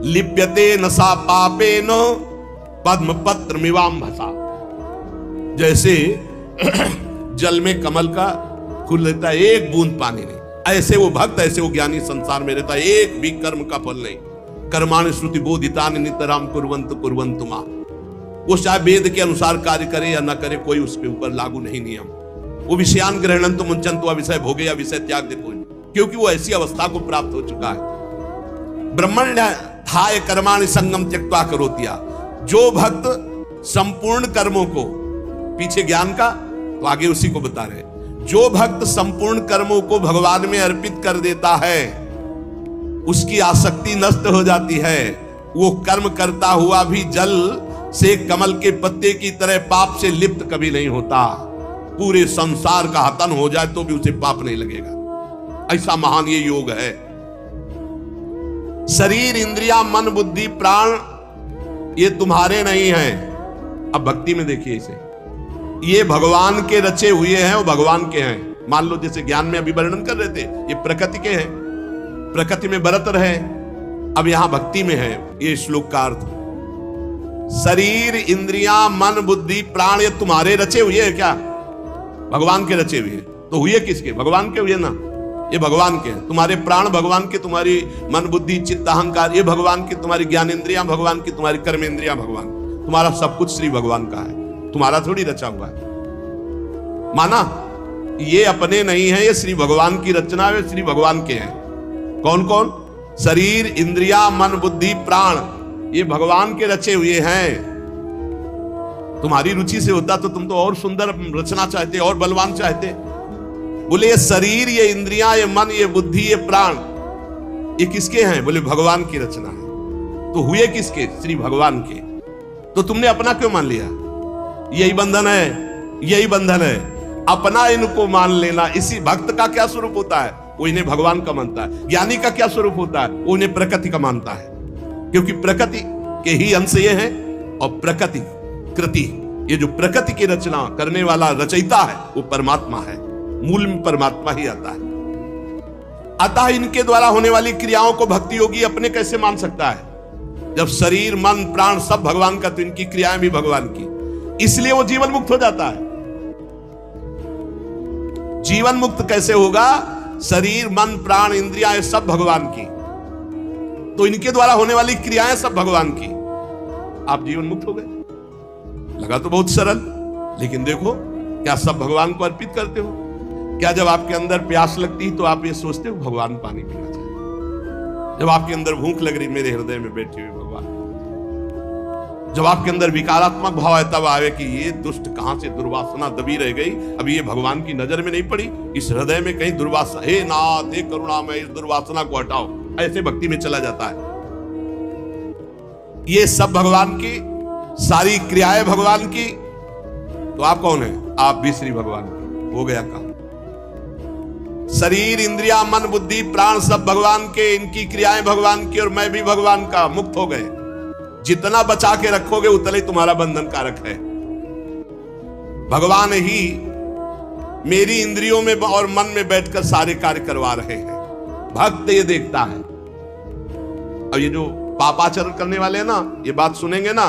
लिप्यते न सा पापेन पद्म पत्र मिवाम्भसा। जैसे जल में कमल का फूल लेता है, एक बूंद पानी नहीं, ऐसे वो भक्त, ऐसे वो ज्ञानी संसार में रहता है, एक भी कर्म का फल नहीं। कर्माणि श्रुति बोधितानि नितराम कुर्वन्तु कुर्वन्तु मा। वो चाहे वेद के अनुसार कार्य करे या न करे, कोई उसके ऊपर लागू नहीं नियम। वो विषयान ग्रहणन्तु मुंचन्तु विषय भोगे या विषय त्याग दे, क्योंकि वो ऐसी अवस्था को प्राप्त हो चुका है। ब्रह्मण्याय कर्माणि संगम त्यक्त्वा करोतिया। जो भक्त संपूर्ण कर्मों को, पीछे ज्ञान का तो आगे उसी को बता रहे, जो भक्त संपूर्ण कर्मों को भगवान में अर्पित कर देता है, उसकी आसक्ति नष्ट हो जाती है। वो कर्म करता हुआ भी जल से कमल के पत्ते की तरह पाप से लिप्त कभी नहीं होता। पूरे संसार का हतन हो जाए तो भी उसे पाप नहीं लगेगा। ऐसा महान ये योग है। शरीर, इंद्रिया, मन, बुद्धि, प्राण ये तुम्हारे नहीं हैं। अब भक्ति में देखिए इसे, ये भगवान के रचे हुए हैं, वो भगवान के हैं। मान लो जैसे ज्ञान में अभी वर्णन कर रहे थे, ये प्रकृति के हैं, प्रकृति में बरत रहे। अब यहां भक्ति में है ये श्लोक का अर्थ। शरीर, इंद्रियां, मन, बुद्धि, प्राण ये तुम्हारे रचे हुए हैं क्या? भगवान के रचे हुए। तो हुए किसके? भगवान के हुए ना, ये भगवान के। तुम्हारे प्राण भगवान के, तुम्हारी मन, बुद्धि, चित्त, अहंकार ये भगवान के, तुम्हारी ज्ञानेंद्रियां भगवान की, तुम्हारी कर्मेंद्रियां भगवान, तुम्हारा सब कुछ श्री भगवान का है, तुम्हारा थोड़ी रचा हुआ है। माना ये अपने नहीं है, ये श्री भगवान की रचना है, श्री भगवान के हैं। कौन कौन? शरीर, इंद्रिया, मन, बुद्धि, प्राण ये भगवान के रचे हुए हैं। तुम्हारी रुचि से होता तो तुम तो और सुंदर रचना चाहते, और बलवान चाहते। बोले ये शरीर, ये इंद्रियां, ये मन, ये बुद्धि, ये प्राण ये किसके हैं? बोले भगवान की रचना है। तो हुए किसके? श्री भगवान के। तो तुमने अपना क्यों मान लिया? यही बंधन है, यही बंधन है, अपना इनको मान लेना। इसी भक्त का क्या स्वरूप होता है? वो इन्हें भगवान का मानता है। ज्ञानी का क्या स्वरूप होता है? वो इन्हें प्रकृति का मानता है, क्योंकि प्रकृति के ही अंश ये है। और प्रकृति कृति, ये जो प्रकृति की रचना करने वाला रचयिता है वो परमात्मा है, मूल में परमात्मा ही आता है। अतः इनके द्वारा होने वाली क्रियाओं को भक्ति योगी अपने कैसे मान सकता है? जब शरीर, मन, प्राण सब भगवान का, तो इनकी क्रियाएं भी भगवान की, इसलिए वो जीवन मुक्त हो जाता है। जीवन मुक्त कैसे होगा? शरीर, मन, प्राण, इंद्रियां सब भगवान की, तो इनके द्वारा होने वाली क्रियाएं सब भगवान की। आप जीवन मुक्त हो गए। लगा तो बहुत सरल, लेकिन देखो क्या सब भगवान को अर्पित करते हो? क्या जब आपके अंदर प्यास लगती है तो आप ये सोचते हो भगवान पानी पीना चाहिए? जब आपके अंदर भूख लग रही, मेरे हृदय में बैठे हुए भगवान। जब आपके अंदर विकारात्मक भाव है, तब आवे कि ये दुष्ट कहां से दुर्वासना दबी रह गई, अभी ये भगवान की नजर में नहीं पड़ी, इस हृदय में कहीं दुर्वासना, हे नाथ, हे करुणामय, इस दुर्वासना को हटाओ। ऐसे भक्ति में चला जाता है। ये सब भगवान की, सारी क्रियाएं भगवान की, तो आप कौन है? आप भी श्री भगवान की। हो गया काम। शरीर, इंद्रिया, मन, बुद्धि, प्राण सब भगवान के, इनकी क्रियाएं भगवान की, और मैं भी भगवान का। मुक्त हो गए। जितना बचा के रखोगे उतना ही तुम्हारा बंधन कारक है। भगवान ही मेरी इंद्रियों में और मन में बैठकर सारे कार्य करवा रहे हैं। भक्त ये देखता है। अब ये जो पापाचरण करने वाले हैं ना, ये बात सुनेंगे ना,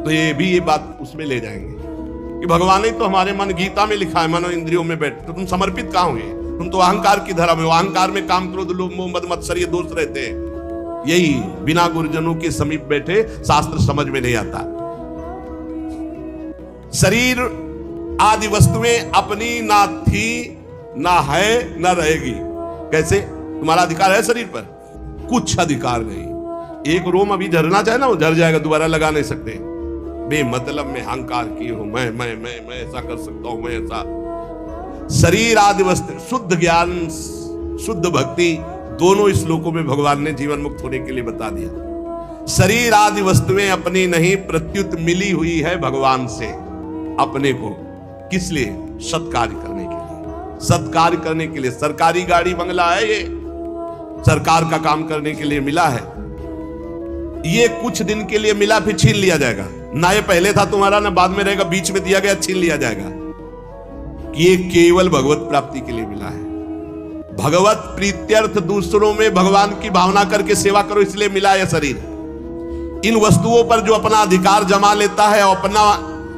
तो ये भी ये बात उसमें ले जाएंगे कि भगवान ही तो हमारे मन, गीता में लिखा है, मनो इंद्रियों में बैठ। तो तुम समर्पित कहां हुए? तुम तो अहंकार की धर्म है। अहंकार में काम, क्रोध, लोभ, मोह, मद, मत्सर ये दोष रहते हैं। यही बिना गुरुजनों के समीप बैठे शास्त्र समझ में नहीं आता। शरीर आदि वस्तुएं अपनी ना थी, ना है, ना रहेगी। कैसे? तुम्हारा अधिकार है शरीर पर? कुछ अधिकार नहीं। एक रोम अभी झरना चाहे ना, वो झर जाएगा, दोबारा लगा नहीं सकते। बेमतलब में अहंकार किए हो, मैं ऐसा कर सकता हूं, मैं ऐसा। शरीर आदि वस्तु, शुद्ध ज्ञान, शुद्ध भक्ति, दोनों इस श्लोकों में भगवान ने जीवन मुक्त होने के लिए बता दिया। शरीर आदि वस्तुएं अपनी नहीं, प्रत्युत मिली हुई है भगवान से अपने को। किस लिए? सत्कार्य करने के लिए। सत्कार्य करने के लिए। सरकारी गाड़ी बंगला है, ये सरकार का काम करने के लिए मिला है। ये कुछ दिन के लिए मिला, फिर छीन लिया जाएगा। ना ये पहले था तुम्हारा, ना बाद में रहेगा, बीच में दिया गया, छीन लिया जाएगा। ये केवल भगवत प्राप्ति के लिए मिला है। भगवत प्रीत्यर्थ, दूसरों में भगवान की भावना करके सेवा करो, इसलिए मिला यह शरीर। इन वस्तुओं पर जो अपना अधिकार जमा लेता है और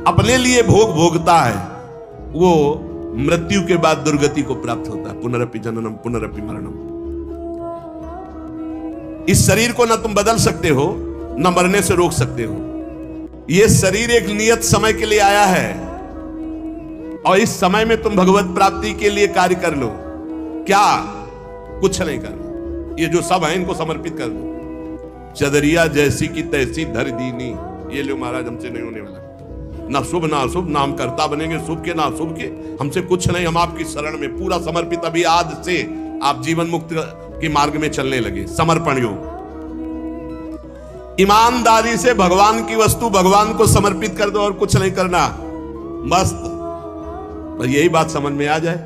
अपने लिए भोग भोगता है, वो मृत्यु के बाद दुर्गति को प्राप्त होता है। पुनरपि जननम पुनरपि मरणम। इस शरीर को ना तुम बदल सकते हो, ना मरने से रोक सकते हो। यह शरीर एक नियत समय के लिए आया है और इस समय में तुम भगवत प्राप्ति के लिए कार्य कर लो। क्या? कुछ नहीं करना। ये जो सब है इनको समर्पित कर दो। चदरिया जैसी की तैसी धर दीनी, ये लो महाराज हमसे नहीं होने वाला। ना शुभ ना अशुभ, ना हम कर्ता बनेंगे शुभ के ना अशुभ के, हमसे कुछ नहीं। हम आपकी शरण में पूरा समर्पित। अभी आज से आप जीवन मुक्त के मार्ग में चलने लगे। समर्पण योग। ईमानदारी से भगवान की वस्तु भगवान को समर्पित कर दो और कुछ नहीं करना। मस्त। बस यही बात समझ में आ जाए।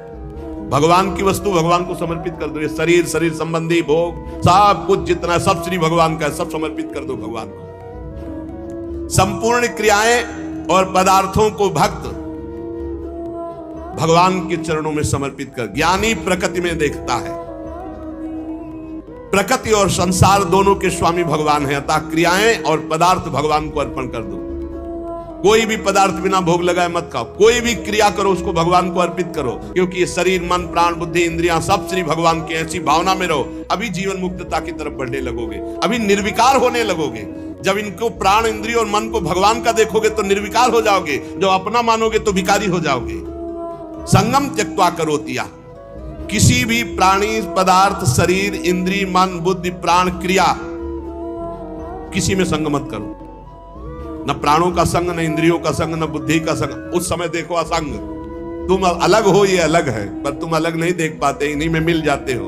भगवान की वस्तु भगवान को समर्पित कर दो। ये शरीर, शरीर संबंधी भोग सब कुछ जितना सब श्री भगवान का है, सब समर्पित कर दो भगवान को। संपूर्ण क्रियाएं और पदार्थों को भक्त भगवान के चरणों में समर्पित कर। ज्ञानी प्रकृति में देखता है। प्रकृति और संसार दोनों के स्वामी भगवान है, अतः क्रियाएं और पदार्थ भगवान को अर्पण कर दो। कोई भी पदार्थ बिना भोग लगाए मत खाओ। कोई भी क्रिया करो उसको भगवान को अर्पित करो, क्योंकि ये शरीर, मन, प्राण, बुद्धि, इंद्रियां सब श्री भगवान के। ऐसी भावना में रहो। अभी जीवन मुक्तता की तरफ बढ़ने लगोगे, अभी निर्विकार होने लगोगे। जब इनको प्राण, इंद्रिय और मन को भगवान का देखोगे तो निर्विकार हो जाओगे। जब अपना मानोगे तो भिखारी हो जाओगे। संगम त्यक्त्वा करोतिया। किसी भी प्राणी, पदार्थ, शरीर, इंद्रिय, मन, बुद्धि, प्राण, क्रिया, किसी में संग मत करो। न प्राणों का संग, न इंद्रियों का संग, न बुद्धि का संग। उस समय देखो असंग। तुम अलग हो, ये अलग है, पर तुम अलग नहीं देख पाते, इन्हीं में मिल जाते हो।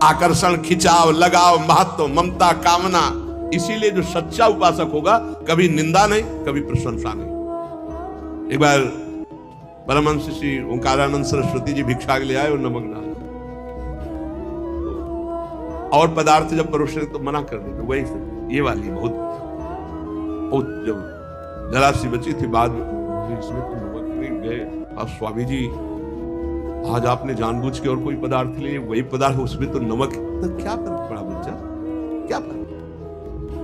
आकर्षण, खिंचाव, लगाव, महत्व, ममता, कामना। इसीलिए जो सच्चा उपासक होगा कभी निंदा नहीं, कभी प्रशंसा नहीं। एक बार परमहंस श्री ओंकारानंद सरस्वती जी भिक्षा के लिए आए और नमक डाला, और पदार्थ जब परोसे तो मना कर देते। वही ये वाली बहुत जब जरा सी बची थी, बाद में इसमें तो नमक नहीं गए। अब स्वामी जी आज आपने जानबूझ के और कोई पदार्थ लिए, वही पदार्थ उसमें तो नमक, तो क्या फर्क पड़ा बच्चा? क्या फर्क?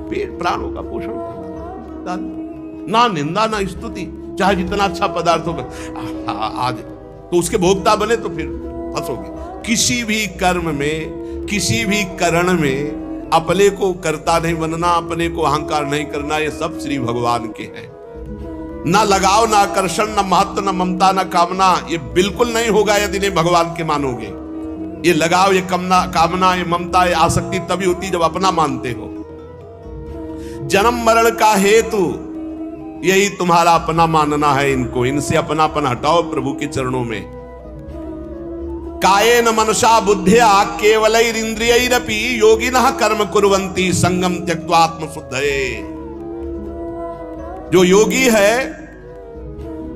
पेट प्राणों का पोषण करना, ना निंदा ना स्तुति। चाहे जितना अच्छा पदार्थ होगा आज तो उसके भोक्ता बने तो फिर फंसोगे। किसी भी कर्म में, किसी भी करण में अपने को कर्ता नहीं बनना, अपने को अहंकार नहीं करना। ये सब श्री भगवान के हैं। ना लगाव, ना आकर्षण, ना महत्व, ना ममता, ना कामना। ये बिल्कुल नहीं होगा यदि नहीं भगवान के मानोगे। ये लगाव, ये कामना, ये ममता, ये आसक्ति तभी होती जब अपना मानते हो। जन्म मरण का हेतु यही तुम्हारा अपना मानना है। इनको, इनसे अपनापन हटाओ प्रभु के चरणों में। कायेन मनसा बुद्ध्या केवलैरिंद्रियैरपि योगिनः कर्म कुर्वन्ति संगम त्यक्त्वा आत्मशुद्धये। जो योगी है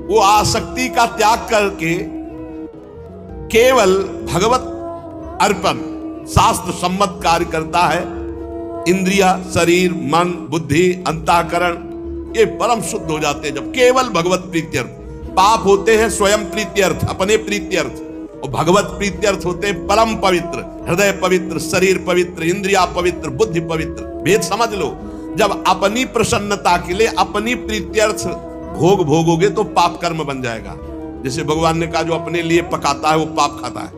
वो आसक्ति का त्याग करके केवल भगवत अर्पण, शास्त्र सम्मत कार्य करता है। इंद्रिया, शरीर, मन, बुद्धि, अंतःकरण ये परम शुद्ध हो जाते हैं जब केवल भगवत प्रीत्यर्थ। पाप होते हैं स्वयं प्रीत्यर्थ, अपने प्रीत्यर्थ, और भगवत प्रीत्यर्थ होते हैं परम पवित्र। हृदय पवित्र, शरीर पवित्र, इंद्रिया पवित्र, बुद्धि पवित्र। भेद समझ लो। जब अपनी प्रसन्नता के लिए अपनी प्रीत्यर्थ भोग भोगोगे तो पाप कर्म बन जाएगा। जैसे भगवान ने कहा जो अपने लिए पकाता है वो पाप खाता है।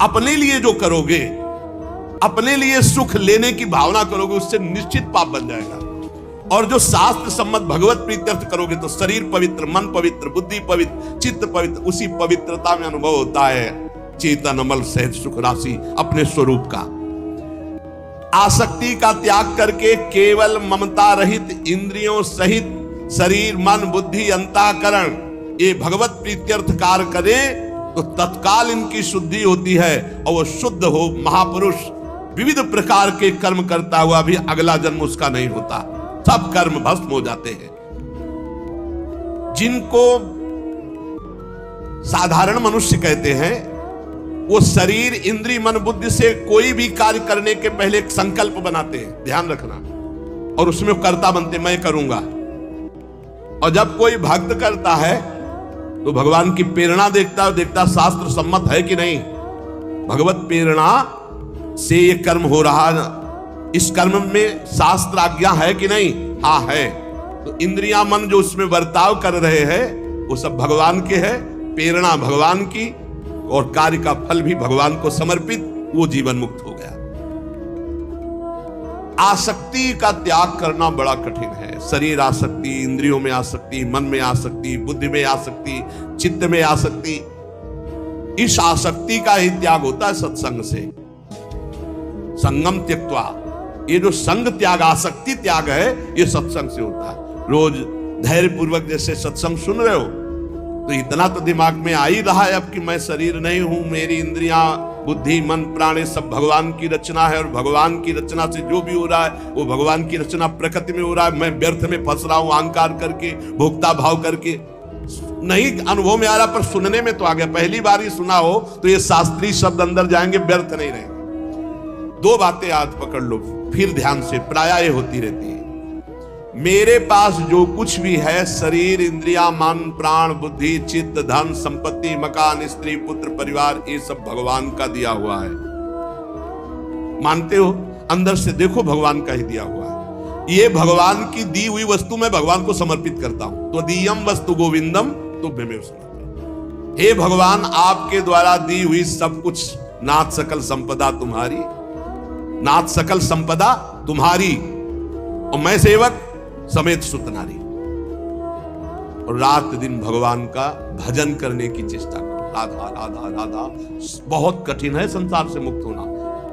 अपने लिए जो करोगे, अपने लिए सुख लेने की भावना करोगे, उससे निश्चित पाप बन जाएगा। और जो शास्त्र सम्मत भगवत प्रीत्यर्थ करोगे तो शरीर पवित्र, मन पवित्र, बुद्धि पवित्र, चित्त पवित्र। उसी पवित्रता में अनुभव होता है चेतन अमल सहित सुख राशि अपने स्वरूप का। आसक्ति का त्याग करके केवल ममता रहित, इंद्रियों सहित शरीर, मन, बुद्धि, अंतःकरण ये भगवत प्रीत्यर्थ कार्य करे तो तत्काल इनकी शुद्धि होती है और वो शुद्ध हो महापुरुष विविध प्रकार के कर्म करता हुआ भी अगला जन्म उसका नहीं होता। सब कर्म भस्म हो जाते हैं। जिनको साधारण मनुष्य कहते हैं वो शरीर, इंद्रिय, मन, बुद्धि से कोई भी कार्य करने के पहले एक संकल्प बनाते हैं, ध्यान रखना, और उसमें कर्ता बनते, मैं करूंगा। और जब कोई भक्त करता है तो भगवान की प्रेरणा देखता शास्त्र सम्मत है कि नहीं। भगवत प्रेरणा से ये कर्म हो रहा, इस कर्म में शास्त्र आज्ञा है कि नहीं? हाँ है। तो इंद्रियां, मन जो उसमें बर्ताव कर रहे हैं वो सब भगवान के हैं प्रेरणा भगवान की और कार्य का फल भी भगवान को समर्पित, वो जीवन मुक्त हो गया। आसक्ति का त्याग करना बड़ा कठिन है। शरीर आसक्ति, इंद्रियों में आसक्ति, मन में आसक्ति, बुद्धि में आसक्ति, चित्त में आसक्ति, इस आसक्ति का ही त्याग होता है सत्संग से। संगम त्यक्त्वा, ये जो संग त्याग, आसक्ति त्याग है, ये सत्संग से होता है। रोज धैर्य पूर्वक जैसे सत्संग सुन रहे हो तो इतना तो दिमाग में आ ही रहा है अब कि मैं शरीर नहीं हूं, मेरी इंद्रियां, बुद्धि, मन, प्राण सब भगवान की रचना है और भगवान की रचना से जो भी हो रहा है वो भगवान की रचना प्रकृति में हो रहा है। मैं व्यर्थ में फंस रहा हूं अहंकार करके, भोक्ता भाव करके। नहीं अनुभव में आ रहा पर सुनने में तो आ गया। पहली बार ही सुना हो तो ये शास्त्रीय शब्द अंदर जाएंगे, व्यर्थ नहीं रहेंगे। दो बातें आज पकड़ लो फिर ध्यान से, प्रायः ये होती रहती है। मेरे पास जो कुछ भी है, शरीर, इंद्रिया, मन, प्राण, बुद्धि, चित्त, धन, संपत्ति, मकान, स्त्री, पुत्र, परिवार, ये सब भगवान का दिया हुआ है। मानते हो? अंदर से देखो भगवान का ही दिया हुआ है। ये भगवान की दी हुई वस्तु मैं भगवान को समर्पित करता हूं। तो दीयम वस्तु गोविंदम तुभ्यमेव समर्पयामि। हे भगवान, आपके द्वारा दी हुई सब कुछ, नाथ सकल संपदा तुम्हारी, नाथ सकल संपदा तुम्हारी, और मैं सेवक समेत सुतनारी। और रात दिन भगवान का भजन करने की चेष्टा करो। राधा राधा राधा। बहुत कठिन है संसार से मुक्त होना।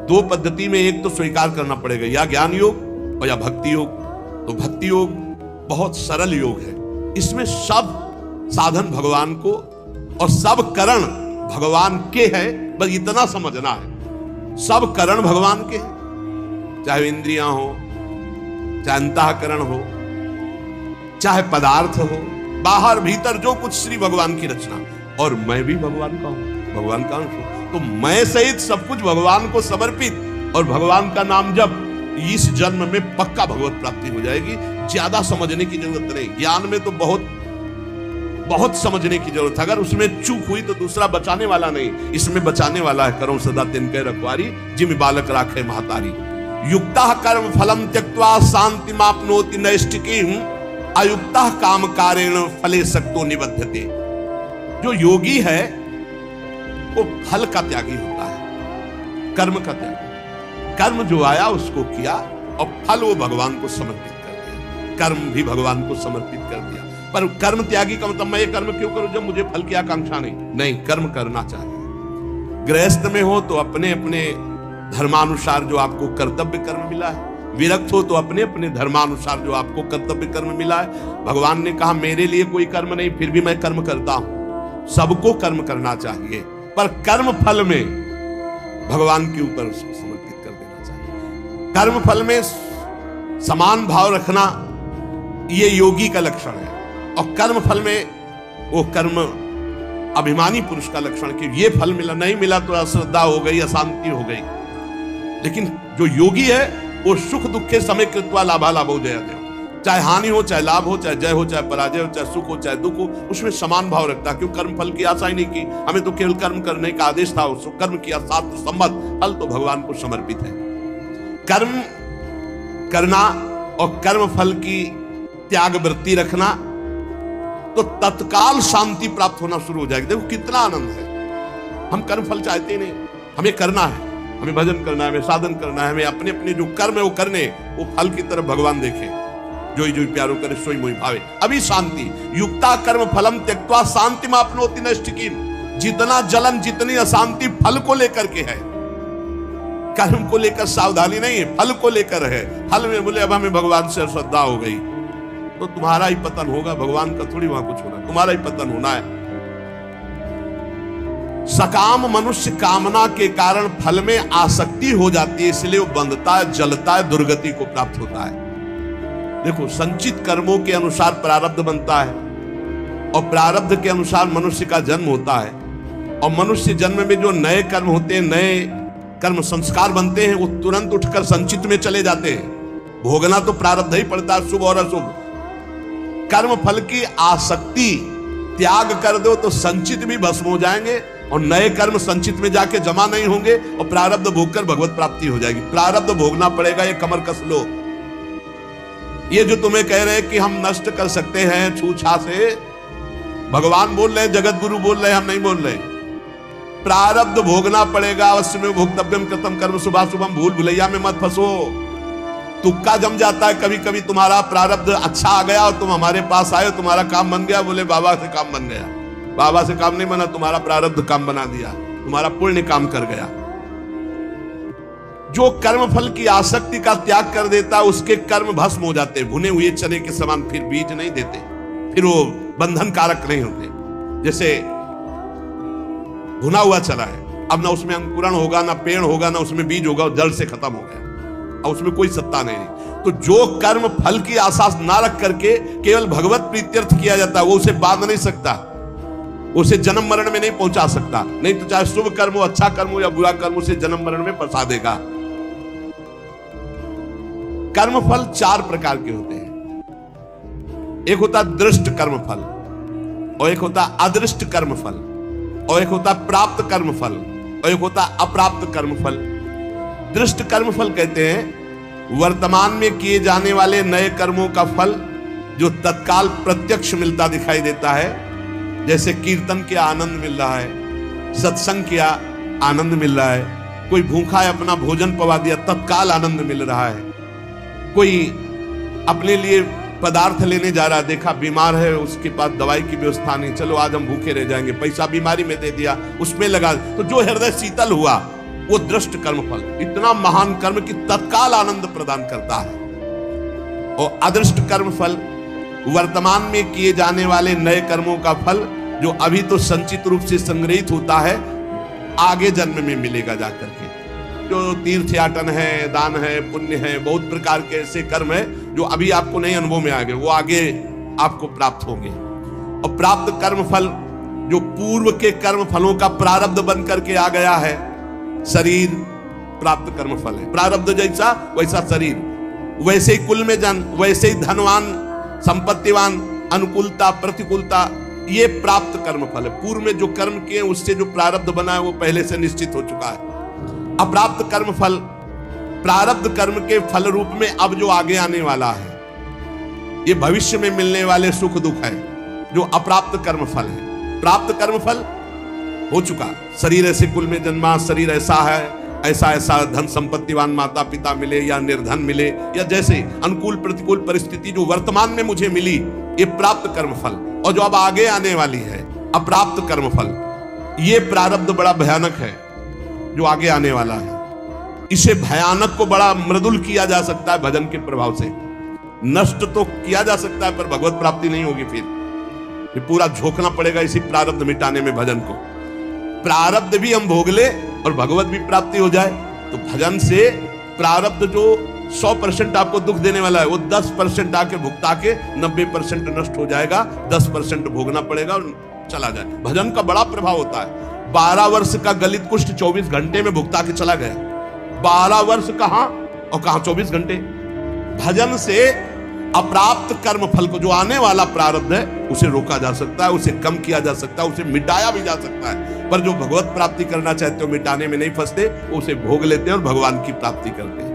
दो पद्धति में, एक तो स्वीकार करना पड़ेगा, या ज्ञान योग और या भक्ति योग। तो भक्ति योग बहुत सरल योग है, इसमें सब साधन भगवान को और सब करण भगवान के है, बस इतना समझना है। सब करण भगवान के हैं, चाहे इंद्रियां हो, चाहे अंतःकरण हो, चाहे पदार्थ हो, बाहर भीतर जो कुछ श्री भगवान की रचना। और मैं भी भगवान का हूं, भगवान का अंश हूं। तो मैं सहित सब कुछ भगवान को समर्पित और भगवान का नाम जब, इस जन्म में पक्का भगवत प्राप्ति हो जाएगी। ज्यादा समझने की जरूरत नहीं। ज्ञान में तो बहुत बहुत समझने की जरूरत है। अगर उसमें चूक हुई तो दूसरा बचाने वाला नहीं, इसमें बचाने वाला है। करो सदा तिनके रखवारी, जिम बालक राखे महतारी। युक्ता कर्म फलम त्यक्त्वा शांति मापनोति नैष्ठिकीं, अयुक्ता काम कारेण फले सक्तो निबध्यते। जो योगी है वो फल का त्यागी होता है, कर्म का त्यागी। कर्म जो आया उसको किया और फल वो भगवान को समर्पित कर दिया। कर्म भी भगवान को समर्पित कर दिया। पर कर्म त्यागी का मतलब मैं ये कर्म क्यों करूं जब मुझे फल की आकांक्षा नहीं। नहीं, कर्म करना चाहिए। गृहस्थ में हो तो अपने अपने धर्मानुसार जो आपको कर्तव्य कर्म मिला है, विरक्त हो तो अपने अपने धर्मानुसार जो आपको कर्तव्य कर्म मिला है। भगवान ने कहा मेरे लिए कोई कर्म नहीं, फिर भी मैं कर्म करता हूं। सबको कर्म करना चाहिए, पर कर्म फल में भगवान के ऊपर उसको समर्पित कर देना चाहिए। कर्म फल में समान भाव रखना ये योगी का लक्षण है, और कर्म फल में वो कर्म अभिमानी पुरुष का लक्षण कि ये फल मिला, नहीं मिला तो अश्रद्धा हो गई, अशांति हो गई। लेकिन जो योगी है वो सुख दुख के समय कृत्वा लाभा लाभो जया जय, चाहे हानि हो, चाहे लाभ हो, चाहे जय हो, चाहे पराजय हो, चाहे सुख हो, चाहे दुख हो, उसमें समान भाव रखता। क्यों? कर्म फल की आशा ही नहीं की, हमें तो केवल कर्म करने का आदेश था। उसको कर्म किया, शास्त्र सम्मत, फल तो भगवान को समर्पित है। कर्म करना और कर्म फल की त्याग वृत्ति रखना तो तत्काल शांति प्राप्त होना शुरू हो जाएगी। देखो कितना आनंद है। हम कर्म फल चाहते ही नहीं, हमें करना है, हमें भजन करना है, हमें साधन करना है, हमें अपने अपने जो कर्म है वो करने, वो फल की तरफ भगवान देखे। जो ही प्यारो करे सोई मोहि भावे। अभी शांति। युक्ता कर्म फलम त्यक्त्वा शांति मापनोति नैष्ठिकीं। जितना जलन, जितनी अशांति फल को लेकर के है। कर्म को लेकर सावधानी नहीं है, फल को लेकर है। फल में बोले अब हमें भगवान से श्रद्धा हो गई तो तुम्हारा ही पतन होगा, भगवान का थोड़ी वहां कुछ होना, तुम्हारा ही पतन होना है। सकाम मनुष्य कामना के कारण फल में आसक्ति हो जाती है, इसलिए वो बंधता है, जलता है, दुर्गति को प्राप्त होता है। देखो, संचित कर्मों के अनुसार प्रारब्ध बनता है और प्रारब्ध के अनुसार मनुष्य का जन्म होता है। और मनुष्य जन्म में जो नए कर्म होते हैं, नए कर्म संस्कार बनते हैं, वो तुरंत उठकर संचित में चले जाते हैं। भोगना तो प्रारब्ध ही पड़ता है, शुभ और अशुभ। कर्म फल की आसक्ति त्याग कर दो तो संचित भी भस्म हो जाएंगे और नए कर्म संचित में जाके जमा नहीं होंगे और प्रारब्ध भोगकर भगवत प्राप्ति हो जाएगी। प्रारब्ध भोगना पड़ेगा, ये कमर कस लो। ये जो तुम्हें कह रहे हैं कि हम नष्ट कर सकते हैं छूछा से, भगवान बोल रहे हैं, जगत गुरु बोल रहे हैं, हम नहीं बोल रहे। प्रारब्ध भोगना पड़ेगा, अवश्य में भोक्तव्यम कृतम कर्म शुभा शुभम। भूल भुलैया में मत फंसो, तुक्का जम जाता है कभी कभी। तुम्हारा प्रारब्ध अच्छा आ गया और तुम हमारे पास आए, तुम्हारा काम बन गया, बोले बाबा से काम बन गया। बाबा से काम नहीं बना, तुम्हारा प्रारब्ध काम बना दिया, तुम्हारा पुण्य काम कर गया। जो कर्म फल की आसक्ति का त्याग कर देता है उसके कर्म भस्म हो जाते, भुने हुए चने के समान, फिर बीज नहीं देते, फिर वो बंधन कारक नहीं होते। जैसे भुना हुआ चना है, अब ना उसमें अंकुरण होगा, ना पेड़ होगा, ना उसमें बीज होगा, जड़ से खत्म हो गया, अब उसमें कोई सत्ता नहीं। तो जो कर्म फल की आशा ना रख करके केवल भगवत प्रीत्यर्थ किया जाता है, वो उसे बांध नहीं सकता, उसे जन्म मरण में नहीं पहुंचा सकता। नहीं तो चाहे शुभ कर्म हो, अच्छा कर्म हो या बुरा कर्म, उसे जन्म मरण में फंसा देगा। कर्म फल 4 प्रकार के होते हैं। एक होता दृष्ट कर्म फल, और एक होता अदृष्ट कर्म फल, और एक होता प्राप्त कर्म फल, और एक होता अप्राप्त कर्म फल। दृष्ट कर्म फल कहते हैं वर्तमान में किए जाने वाले नए कर्मों का फल जो तत्काल प्रत्यक्ष मिलता दिखाई देता है। जैसे कीर्तन के आनंद मिल रहा है, सत्संग किया आनंद मिल रहा है, कोई भूखा है अपना भोजन पवा दिया, तत्काल आनंद मिल रहा है। कोई अपने लिए पदार्थ लेने जा रहा, देखा बीमार है, उसके पास दवाई की व्यवस्था नहीं, चलो आज हम भूखे रह जाएंगे, पैसा बीमारी में दे दिया, उसमें लगा, तो जो हृदय शीतल हुआ वो दृष्ट कर्म फल, इतना महान कर्म कि तत्काल आनंद प्रदान करता है। और अदृष्ट कर्म फल वर्तमान में किए जाने वाले नए कर्मों का फल जो अभी तो संचित रूप से संग्रहित होता है, आगे जन्म में मिलेगा जाकर के। जो तीर्थ याटन है, दान है, पुण्य है, बहुत प्रकार के ऐसे कर्म है जो अभी आपको नहीं अनुभव में आ गए, वो आगे आपको प्राप्त होंगे। और प्राप्त कर्म फल जो पूर्व के कर्म फलों का प्रारब्ध बन करके आ गया है, शरीर प्राप्त कर्म फल है। प्रारब्ध जैसा वैसा शरीर, वैसे ही कुल में जन, वैसे ही धनवान, संपत्तिवान, अनुकूलता प्रतिकूलता, ये प्राप्त कर्म फल है। पूर्व में जो कर्म किए उससे जो प्रारब्ध बना है वो पहले से निश्चित हो चुका है। अप्राप्त कर्म फल प्रारब्ध कर्म के फल रूप में अब जो आगे आने वाला है, ये भविष्य में मिलने वाले सुख दुख है, जो अप्राप्त कर्म फल है। प्राप्त कर्म फल हो चुका, शरीर ऐसे कुल में जन्मा, शरीर ऐसा है, ऐसा ऐसा धन संपत्तिवान माता पिता मिले या निर्धन मिले, या जैसे अनुकूल प्रतिकूल परिस्थिति जो वर्तमान में मुझे मिली, ये प्राप्त कर्म फल। और जो अब आगे आने वाली है अप्राप्त कर्म फल, ये प्रारब्ध बड़ा भयानक है जो आगे आने वाला है। इसे भयानक को बड़ा मृदुल किया जा सकता है भजन के प्रभाव से, नष्ट तो किया जा सकता है पर भगवत प्राप्ति नहीं होगी। फिर पूरा झोंकना पड़ेगा इसी प्रारब्ध मिटाने में भजन को। प्रारब्ध भी हम भोग ले और भगवत भी प्राप्ति हो जाए, तो भजन से प्रारब्ध जो 100% आपको दुख देने वाला है, वो 10% आके भुगता के 90% नष्ट हो जाएगा, 10% भोगना पड़ेगा और चला जाए। भजन का बड़ा प्रभाव होता है। 12 वर्ष का गलित कुष्ठ 24 घंटे में भुगता के चला गया। 12 वर्ष कहां और कहां 24 घंटे। भजन से अप्राप्त कर्म फल को, जो आने वाला प्रारब्ध है, उसे रोका जा सकता है, उसे कम किया जा सकता है, उसे मिटाया भी जा सकता है। पर जो भगवत प्राप्ति करना चाहते हो मिटाने में नहीं फंसते, उसे भोग लेते हैं और भगवान की प्राप्ति करते हैं।